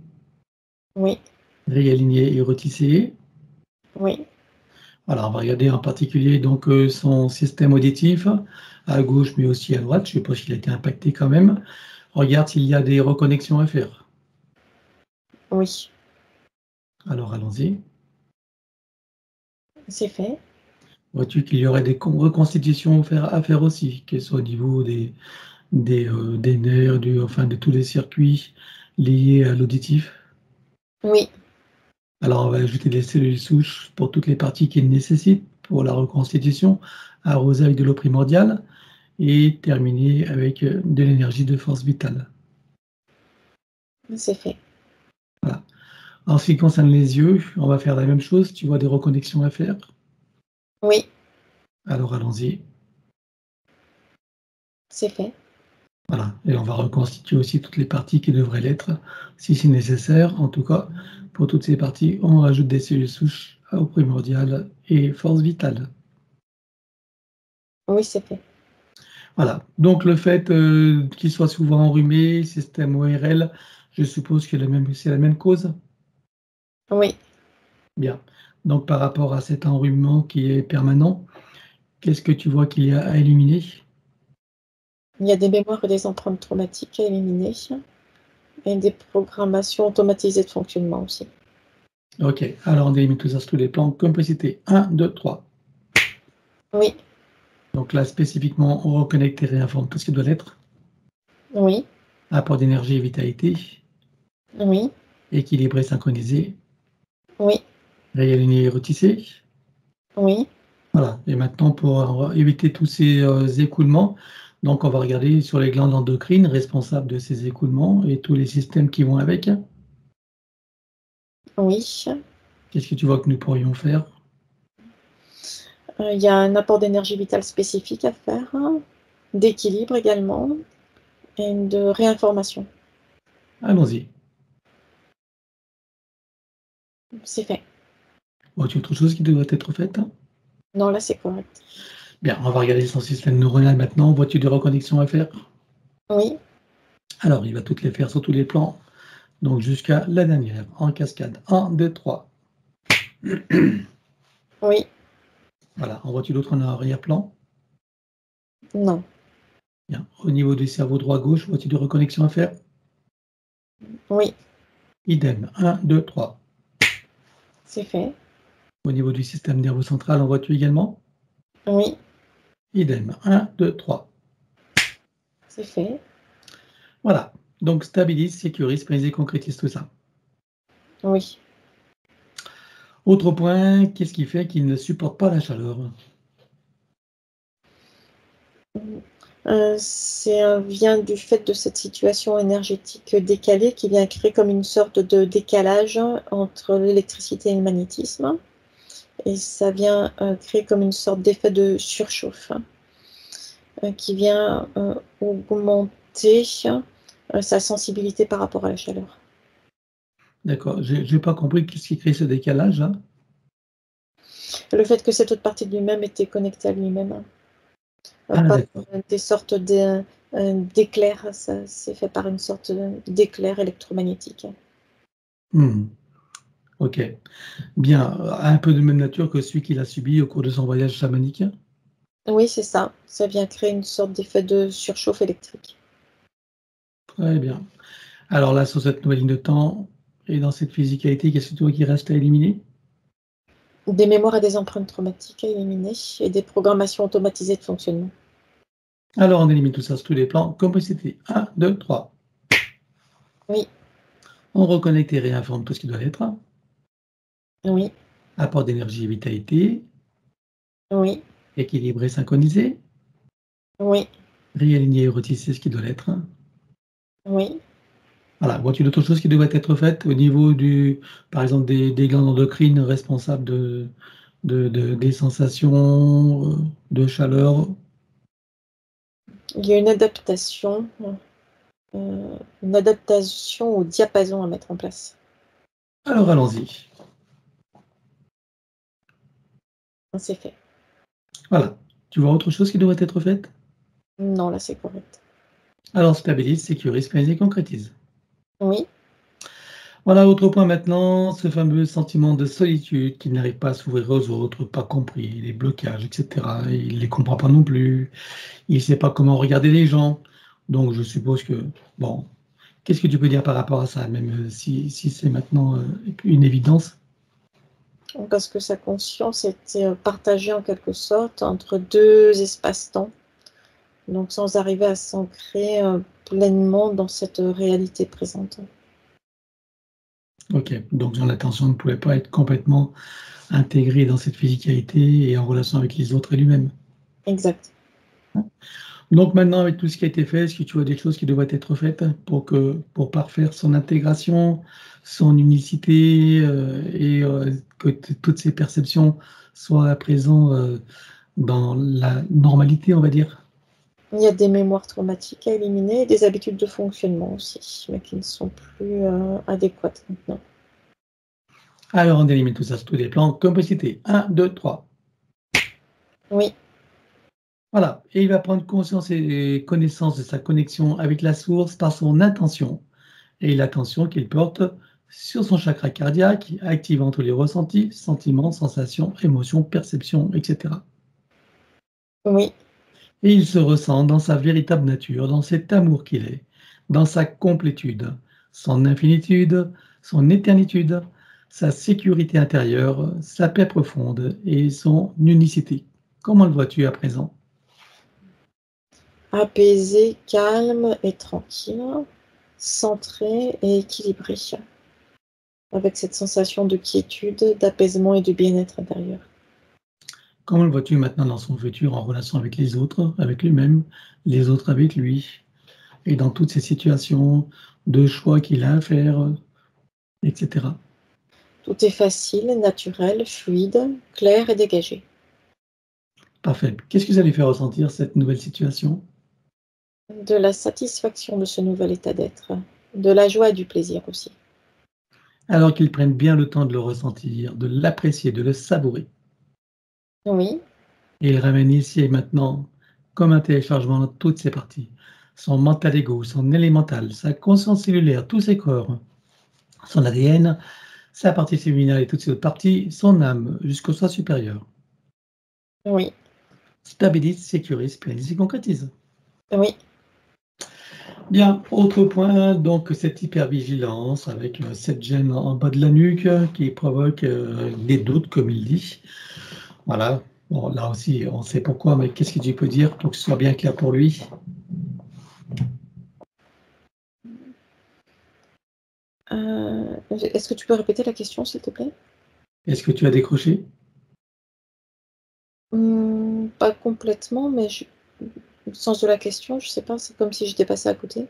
oui, réaligné et retissé. oui, Voilà, on va regarder en particulier donc son système auditif, à gauche mais aussi à droite. Je suppose qu'il a été impacté quand même. Regarde s'il y a des reconnexions à faire. oui, Alors allons-y. c'est fait. Vois-tu qu'il y aurait des reconstitutions à faire aussi, qu'elles soient au niveau des nerfs, enfin de tous les circuits liés à l'auditif. Oui, Alors on va ajouter des cellules souches pour toutes les parties qu'il nécessite pour la reconstitution, arroser avec de l'eau primordiale et terminer avec de l'énergie de force vitale. c'est fait. Voilà. En ce qui concerne les yeux, on va faire la même chose. Tu vois des reconnexions à faire? Oui, Alors allons-y. c'est fait. Voilà. Et on va reconstituer aussi toutes les parties qui devraient l'être, si c'est nécessaire. En tout cas, pour toutes ces parties, on rajoute des cellules souches au primordial et force vitale. Oui, c'est fait. Voilà. Donc le fait qu'il soit souvent enrhumé, système ORL, je suppose que c'est la même cause? Oui, Bien. Donc par rapport à cet enrhumement qui est permanent, qu'est-ce que tu vois qu'il y a à éliminer? il y a des mémoires et des empreintes traumatiques à éliminer et des programmations automatisées de fonctionnement aussi. OK. Alors on élimine tout ça sur tous les plans comme précité. 1, 2, 3. Oui, Donc là, spécifiquement, on reconnecte et réinforme tout ce qui doit l'être. oui, Apport d'énergie et vitalité, oui, équilibré, synchronisé, oui, réaligné et retissé. oui, Voilà. Et maintenant, pour éviter tous ces écoulements, donc on va regarder sur les glandes endocrines responsables de ces écoulements et tous les systèmes qui vont avec. oui. Qu'est-ce que tu vois que nous pourrions faire? Il y a un apport d'énergie vitale spécifique à faire, d'équilibre également et de réinformation. Allons-y. C'est fait. Vois-tu autre chose qui devrait être faite? Non, là, c'est correct. Bien, on va regarder son système neuronal maintenant. Vois-tu des reconnexions à faire? Oui, Alors, il va toutes les faire sur tous les plans. Donc jusqu'à la dernière, en cascade. 1, 2, 3. oui, Voilà. En vois-tu d'autres en arrière-plan? non, Bien. Au niveau du cerveau droit-gauche, vois-tu des reconnexions à faire? oui, Idem. 1, 2, 3. c'est fait. Au niveau du système nerveux central, en vois-tu également? Oui, Idem. 1, 2, 3. c'est fait. Voilà. Donc, stabilise, sécurise, pérenniser, concrétise tout ça. Oui. Autre point, qu'est-ce qui fait qu'il ne supporte pas la chaleur? Ça vient du fait de cette situation énergétique décalée qui vient créer comme une sorte de décalage entre l'électricité et le magnétisme. Et ça vient créer comme une sorte d'effet de surchauffe qui vient augmenter sa sensibilité par rapport à la chaleur. D'accord, j'ai pas compris qu'est-ce qui crée ce décalage, hein? Le fait que cette autre partie de lui-même était connectée à lui-même, Ah, par d'accord. des sortes d'éclairs, c'est fait par une sorte d'éclair électromagnétique. Ok. Bien, un peu de même nature que celui qu'il a subi au cours de son voyage chamanique. Oui, c'est ça. Ça vient créer une sorte d'effet de surchauffe électrique. Très bien. Alors là, sur cette nouvelle ligne de temps et dans cette physicalité, qu'est-ce que tu vois qui reste à éliminer? Des mémoires et des empreintes traumatiques à éliminer et des programmations automatisées de fonctionnement. Alors, on élimine tout ça sur tous les plans, comme c'était 1, 2, 3. Oui, On reconnecte et réinforme tout ce qui doit l'être. oui, Apport d'énergie et vitalité, oui, équilibré, synchronisé, oui, réaligné et retissé ce qui doit l'être. oui. Voilà, vois-tu d'autres choses qui devraient être faites au niveau du, par exemple, des glandes endocrines responsables des sensations de chaleur? Il y a une adaptation au diapason à mettre en place. Alors allons-y. C'est fait. Voilà. Tu vois autre chose qui devrait être faite? Non, là, c'est correct. Alors stabilise, sécurise, planifie, concrétise. Oui, Voilà, autre point maintenant, ce fameux sentiment de solitude qui n'arrive pas à s'ouvrir aux autres, pas compris, les blocages, etc. Il ne les comprend pas non plus. Il ne sait pas comment regarder les gens. Donc je suppose que, bon, qu'est-ce que tu peux dire par rapport à ça, même si c'est maintenant une évidence? parce que sa conscience était partagée en quelque sorte entre deux espaces-temps, donc sans arriver à s'ancrer pleinement dans cette réalité présente. Ok, donc son attention ne pouvait pas être complètement intégrée dans cette physicalité et en relation avec les autres et lui-même. Exact. Donc maintenant, avec tout ce qui a été fait, est-ce que tu vois des choses qui devraient être faites pour parfaire son intégration, son unicité que toutes ces perceptions soient à présent dans la normalité, on va dire? Il y a des mémoires traumatiques à éliminer et des habitudes de fonctionnement aussi, mais qui ne sont plus adéquates maintenant. Alors on élimine tout ça sur tous les plans, comme précité. 1, 2, 3. Oui, Voilà, et il va prendre conscience et connaissance de sa connexion avec la source par son intention et l'attention qu'il porte sur son chakra cardiaque, activant tous les ressentis, sentiments, sensations, émotions, perceptions, etc. oui, Et il se ressent dans sa véritable nature, dans cet amour qu'il est, dans sa complétude, son infinitude, son éternitude, sa sécurité intérieure, sa paix profonde et son unicité. Comment le vois-tu à présent? apaisé, calme et tranquille, centré et équilibré, avec cette sensation de quiétude, d'apaisement et de bien-être intérieur. Comment le vois-tu maintenant dans son futur en relation avec les autres, avec lui-même, les autres avec lui, et dans toutes ces situations de choix qu'il a à faire, etc. Tout est facile, naturel, fluide, clair et dégagé. Parfait. Qu'est-ce que ça lui fait ressentir, cette nouvelle situation? De la satisfaction de ce nouvel état d'être, de la joie et du plaisir aussi. Alors qu'il prenne bien le temps de le ressentir, de l'apprécier, de le savourer. Oui, Et il ramène ici et maintenant, comme un téléchargement, dans toutes ses parties. Son mental ego, son élémental, sa conscience cellulaire, tous ses corps, son ADN, sa partie séminale et toutes ses autres parties, son âme, jusqu'au soi supérieur. oui, Stabilise, sécurise, planifie et concrétise. oui, Bien, autre point, donc cette hypervigilance avec cette gêne en bas de la nuque qui provoque des doutes, comme il dit. Voilà. Bon, là aussi, on sait pourquoi, mais qu'est-ce que tu peux dire pour que ce soit bien clair pour lui? Est-ce que tu peux répéter la question, s'il te plaît? Est-ce que tu as décroché? Pas complètement, mais le sens de la question, je sais pas, c'est comme si j'étais passée à côté.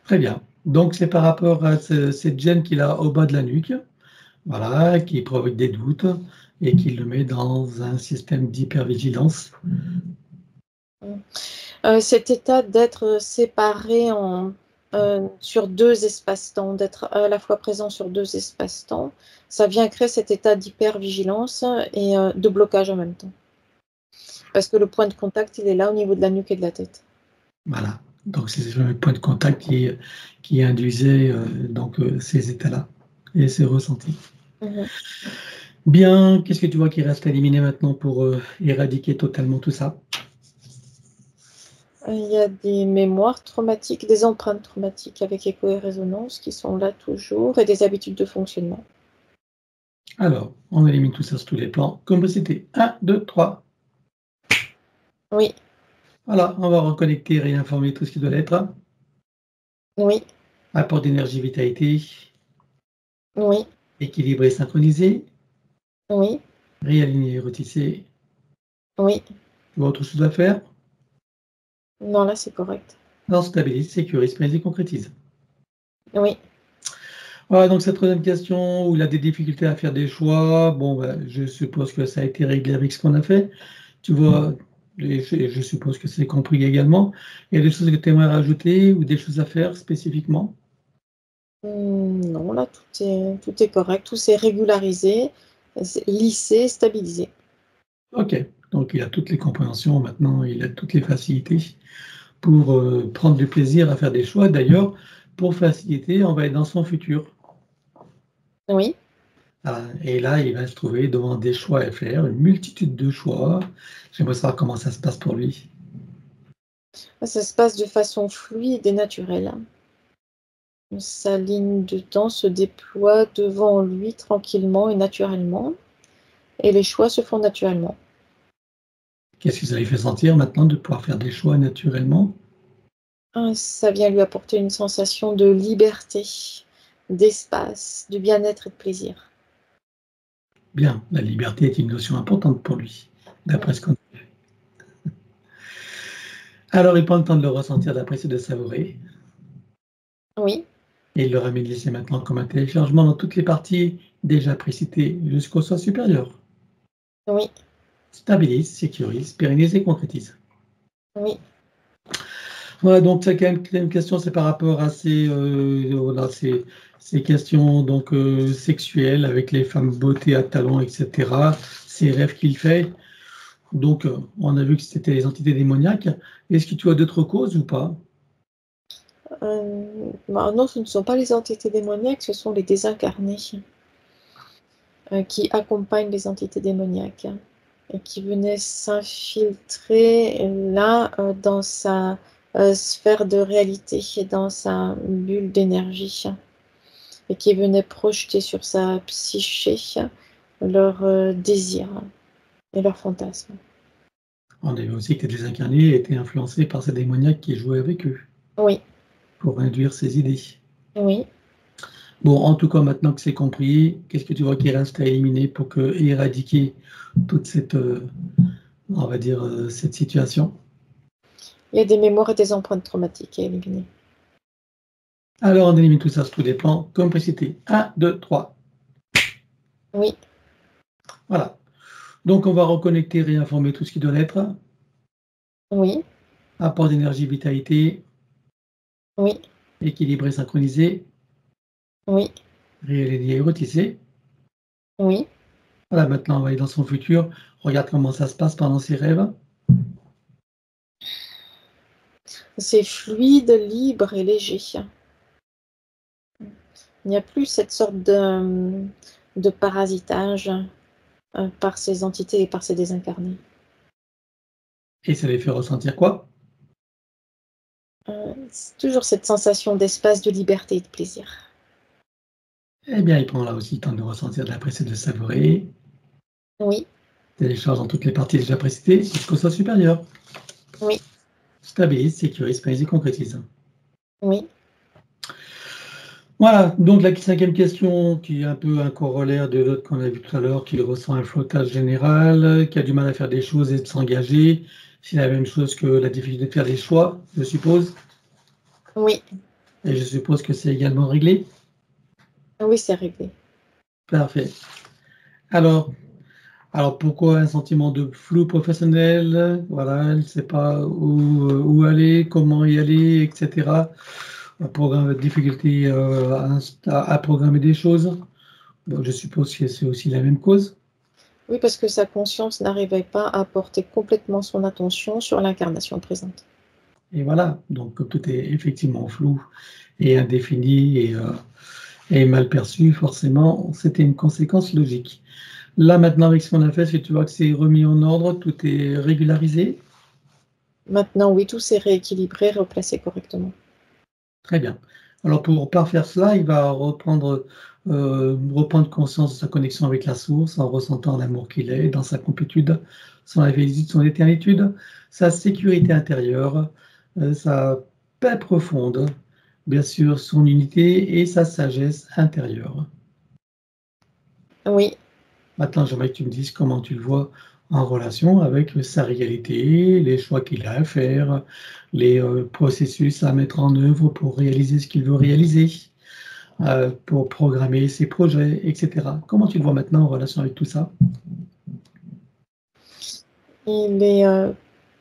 Très bien. Donc, c'est par rapport à cette gêne qu'il a au bas de la nuque, voilà, qui provoque des doutes et qui le met dans un système d'hypervigilance. Cet état d'être séparé sur 2 espaces-temps, d'être à la fois présent sur 2 espaces-temps, ça vient créer cet état d'hypervigilance et de blocage en même temps. Parce que le point de contact, il est là au niveau de la nuque et de la tête. Voilà. Donc, c'est le point de contact qui induisait ces états-là et ces ressentis. Bien, qu'est-ce que tu vois qui reste à éliminer maintenant pour éradiquer totalement tout ça? Il y a des mémoires traumatiques, des empreintes traumatiques avec écho et résonance qui sont là toujours et des habitudes de fonctionnement. Alors, on élimine tout ça sur tous les plans. Comme c'était 1, 2, 3. Oui, Voilà, on va reconnecter et réinformer tout ce qui doit l'être. oui, Apport d'énergie, vitalité, oui, équilibré, synchronisé, oui, réaligné, retissé. oui. Tu vois autre chose à faire? Non, là, c'est correct. Alors, stabilise, sécurise, pérennise et concrétise. Oui. Voilà, donc cette troisième question où il a des difficultés à faire des choix, bon, je suppose que ça a été réglé avec ce qu'on a fait. Tu vois, je suppose que c'est compris également. Il y a des choses que tu aimerais rajouter ou des choses à faire spécifiquement? Non, là, tout est correct, tout s'est régularisé, c'est lissé, stabilisé. Ok, donc il a toutes les compréhensions maintenant, il a toutes les facilités pour prendre du plaisir à faire des choix. D'ailleurs, pour faciliter, on va être dans son futur. Oui. Et là, il va se trouver devant des choix à faire, une multitude de choix. J'aimerais savoir comment ça se passe pour lui. Ça se passe de façon fluide et naturelle. Sa ligne de temps se déploie devant lui tranquillement et naturellement, et les choix se font naturellement. Qu'est-ce que ça lui fait sentir maintenant de pouvoir faire des choix naturellement? Ça vient lui apporter une sensation de liberté, d'espace, de bien-être et de plaisir. Bien, la liberté est une notion importante pour lui, d'après ce qu'on a vu. Alors, il prend le temps de le ressentir, d'apprécier, de savourer. Oui, Et il le ramène ici maintenant comme un téléchargement dans toutes les parties déjà précitées jusqu'au soi supérieur. oui, Stabilise, sécurise, pérennise et concrétise. oui. Voilà, donc la quatrième question, c'est par rapport à voilà, ces questions sexuelles avec les femmes beauté à talons, etc. Ces rêves qu'il fait. Donc, on a vu que c'était les entités démoniaques. Est-ce que tu as d'autres causes ou pas? Non, ce ne sont pas les entités démoniaques, ce sont les désincarnés qui accompagnent les entités démoniaques et qui venaient s'infiltrer là dans sa sphère de réalité, dans sa bulle d'énergie et qui venaient projeter sur sa psyché leurs désirs et leurs fantasmes. On a vu aussi que les désincarnés étaient influencés par ces démoniaques qui jouaient avec eux Oui, pour induire ces idées. oui. Bon, en tout cas, maintenant que c'est compris, qu'est-ce que tu vois qui reste à éliminer pour éradiquer toute cette, on va dire, cette situation? Il y a des mémoires et des empreintes traumatiques à éliminer. Alors, on élimine tout ça sur tous les plans, comme précité. 1, 2, 3. Oui, Voilà. Donc, on va reconnecter, réinformer tout ce qui doit l'être. oui, Apport d'énergie, vitalité, oui, équilibré, synchronisé, oui, réaligné, retissé. oui. Voilà, maintenant, on va aller dans son futur. Regarde comment ça se passe pendant ses rêves. C'est fluide, libre et léger. Il n'y a plus cette sorte de parasitage par ces entités et par ces désincarnés. Et ça les fait ressentir quoi? C'est toujours cette sensation d'espace, de liberté et de plaisir. Eh bien, il prend là aussi le temps de ressentir, de l'apprécier, de savourer. Oui, Télécharge dans toutes les parties déjà précitées jusqu'au soi supérieur. oui, Stabilise, sécurise, pérennise et concrétise. oui. Voilà, donc la cinquième question, qui est un peu un corollaire de l'autre qu'on a vu tout à l'heure, qui ressent un flottage général, qui a du mal à faire des choses et de s'engager. C'est la même chose que la difficulté de faire des choix, je suppose. Oui, Et je suppose que c'est également réglé. oui, c'est réglé. Parfait. Alors, pourquoi un sentiment de flou professionnel? Voilà, elle ne sait pas où aller, comment y aller, etc. Un programme de difficulté à programmer des choses. Bon, je suppose que c'est aussi la même cause. Oui, parce que sa conscience n'arrivait pas à porter complètement son attention sur l'incarnation présente. Et voilà, donc comme tout est effectivement flou et indéfini et mal perçu, forcément, c'était une conséquence logique. Là, maintenant, avec ce qu'on a fait, si tu vois que c'est remis en ordre, tout est régularisé. Maintenant, oui, tout s'est rééquilibré, replacé correctement. Très bien. Alors, pour parfaire cela, il va reprendre conscience de sa connexion avec la source, en ressentant l'amour qu'il est, dans sa complétude, son infinitude, son éternitude, sa sécurité intérieure, sa paix profonde, bien sûr, son unité et sa sagesse intérieure. Oui, Maintenant, j'aimerais que tu me dises comment tu le vois en relation avec sa réalité, les choix qu'il a à faire, les processus à mettre en œuvre pour réaliser ce qu'il veut réaliser, pour programmer ses projets, etc. Comment tu le vois maintenant en relation avec tout ça? il est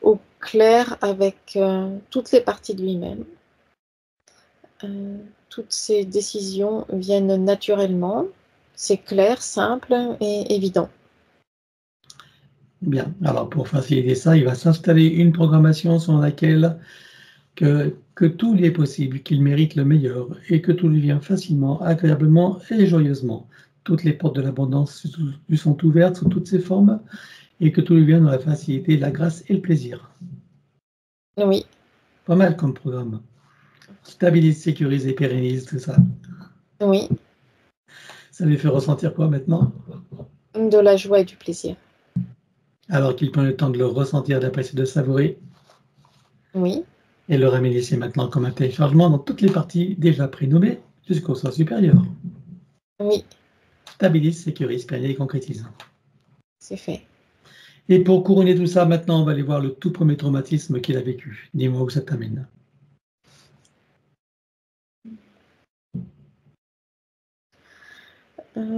au clair avec toutes les parties de lui-même. Toutes ses décisions viennent naturellement. C'est clair, simple et évident. Bien, alors pour faciliter ça, il va s'installer une programmation selon laquelle que tout lui est possible, qu'il mérite le meilleur et que tout lui vient facilement, agréablement et joyeusement. Toutes les portes de l'abondance lui sont ouvertes sous toutes ses formes et que tout lui vient dans la facilité, la grâce et le plaisir. Oui, Pas mal comme programme. Stabilise, sécurise et pérennise tout ça. oui, Ça lui fait ressentir quoi maintenant? de la joie et du plaisir. Alors qu'il prend le temps de le ressentir, d'apprécier, de savourer Oui, et le ramener ici maintenant comme un téléchargement dans toutes les parties déjà prénommées jusqu'au soi supérieur. oui, Stabilise, sécurise, pérennise et concrétise. c'est fait. Et pour couronner tout ça, maintenant, on va aller voir le tout premier traumatisme qu'il a vécu. Dis-moi où ça t'amène.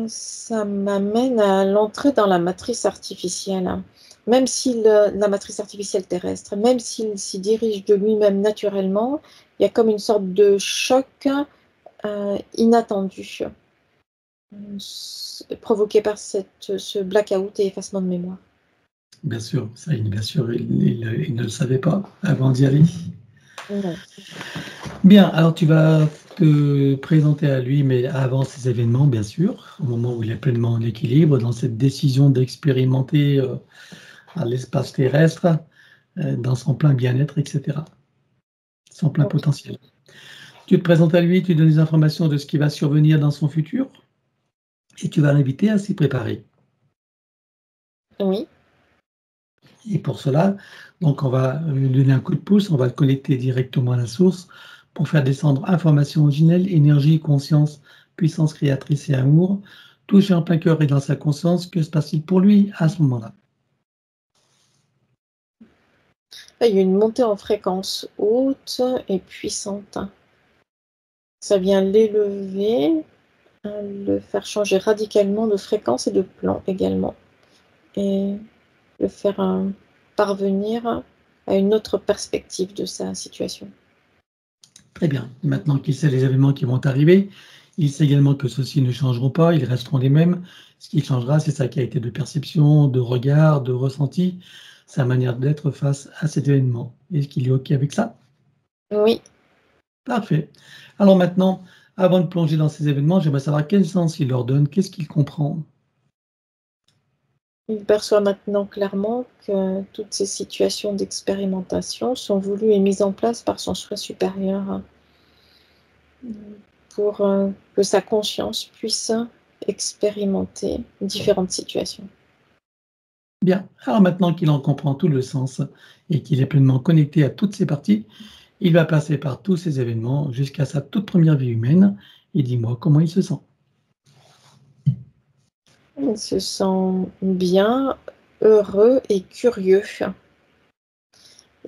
Ça m'amène à l'entrée dans la matrice artificielle. Même si la matrice artificielle terrestre, même s'il s'y dirige de lui-même naturellement, il y a comme une sorte de choc inattendu, provoqué par ce blackout et effacement de mémoire. Bien sûr, ça, bien sûr, il ne le savait pas avant d'y aller. Non. Bien, alors tu vas te présenter à lui, mais avant ces événements, bien sûr, au moment où il est pleinement en équilibre, dans cette décision d'expérimenter à l'espace terrestre, dans son plein bien-être, etc., son plein Ok. potentiel. Tu te présentes à lui, tu donnes des informations de ce qui va survenir dans son futur, et tu vas l'inviter à s'y préparer. Oui, Et pour cela, donc on va lui donner un coup de pouce, on va le connecter directement à la source pour faire descendre information originelle, énergie, conscience, puissance créatrice et amour, touché en plein cœur et dans sa conscience. Que se passe-t-il pour lui à ce moment-là? il y a une montée en fréquence haute et puissante. Ça vient l'élever, le faire changer radicalement de fréquence et de plan également, et le faire parvenir à une autre perspective de sa situation. Très bien. Maintenant qu'il sait les événements qui vont arriver, il sait également que ceux-ci ne changeront pas, ils resteront les mêmes. Ce qui changera, c'est sa qualité de perception, de regard, de ressenti, sa manière d'être face à cet événement. Est-ce qu'il est OK avec ça? Oui, Parfait. Alors maintenant, avant de plonger dans ces événements, j'aimerais savoir quel sens il leur donne, qu'est-ce qu'il comprend? il perçoit maintenant clairement que toutes ces situations d'expérimentation sont voulues et mises en place par son soi supérieur, pour que sa conscience puisse expérimenter différentes situations. Bien. Alors maintenant qu'il en comprend tout le sens et qu'il est pleinement connecté à toutes ces parties, il va passer par tous ces événements jusqu'à sa toute première vie humaine et dis-moi comment il se sent. Il se sent bien, heureux et curieux.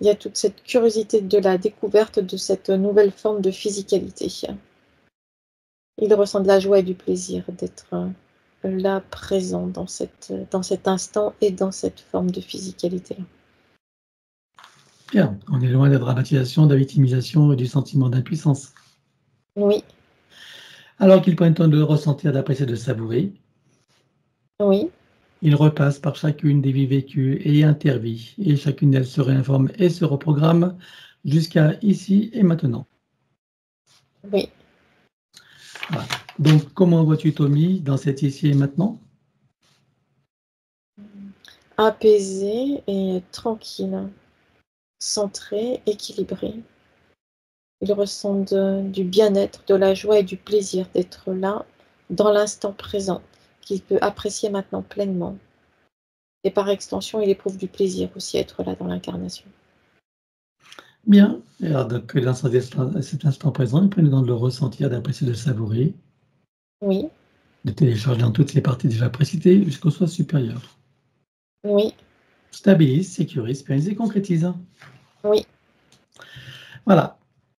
Il y a toute cette curiosité de la découverte de cette nouvelle forme de physicalité. Il ressent de la joie et du plaisir d'être là, présent dans cet instant et dans cette forme de physicalité-là. Bien, on est loin de la dramatisation, de la victimisation et du sentiment d'impuissance. Oui, Alors qu'il prend le temps de ressentir, d'apprécier, de savourer, oui, il repasse par chacune des vies vécues et intervie, et chacune d'elles se réinforme et se reprogramme jusqu'à ici et maintenant. oui. Voilà. Donc, comment vois-tu Tommy dans cet ici et maintenant? Apaisé et tranquille, centré, équilibré. Il ressent du bien-être, de la joie et du plaisir d'être là, dans l'instant présent, qu'il peut apprécier maintenant pleinement. Et par extension, il éprouve du plaisir aussi à être là dans l'incarnation. Bien. Et alors, donc, dans cet instant présent, il prend le temps de le ressentir, d'apprécier, de savourer, Oui, de télécharger dans toutes les parties déjà précitées jusqu'au soi supérieur. oui, Stabilise, sécurise, pérennise et concrétise. oui. Voilà.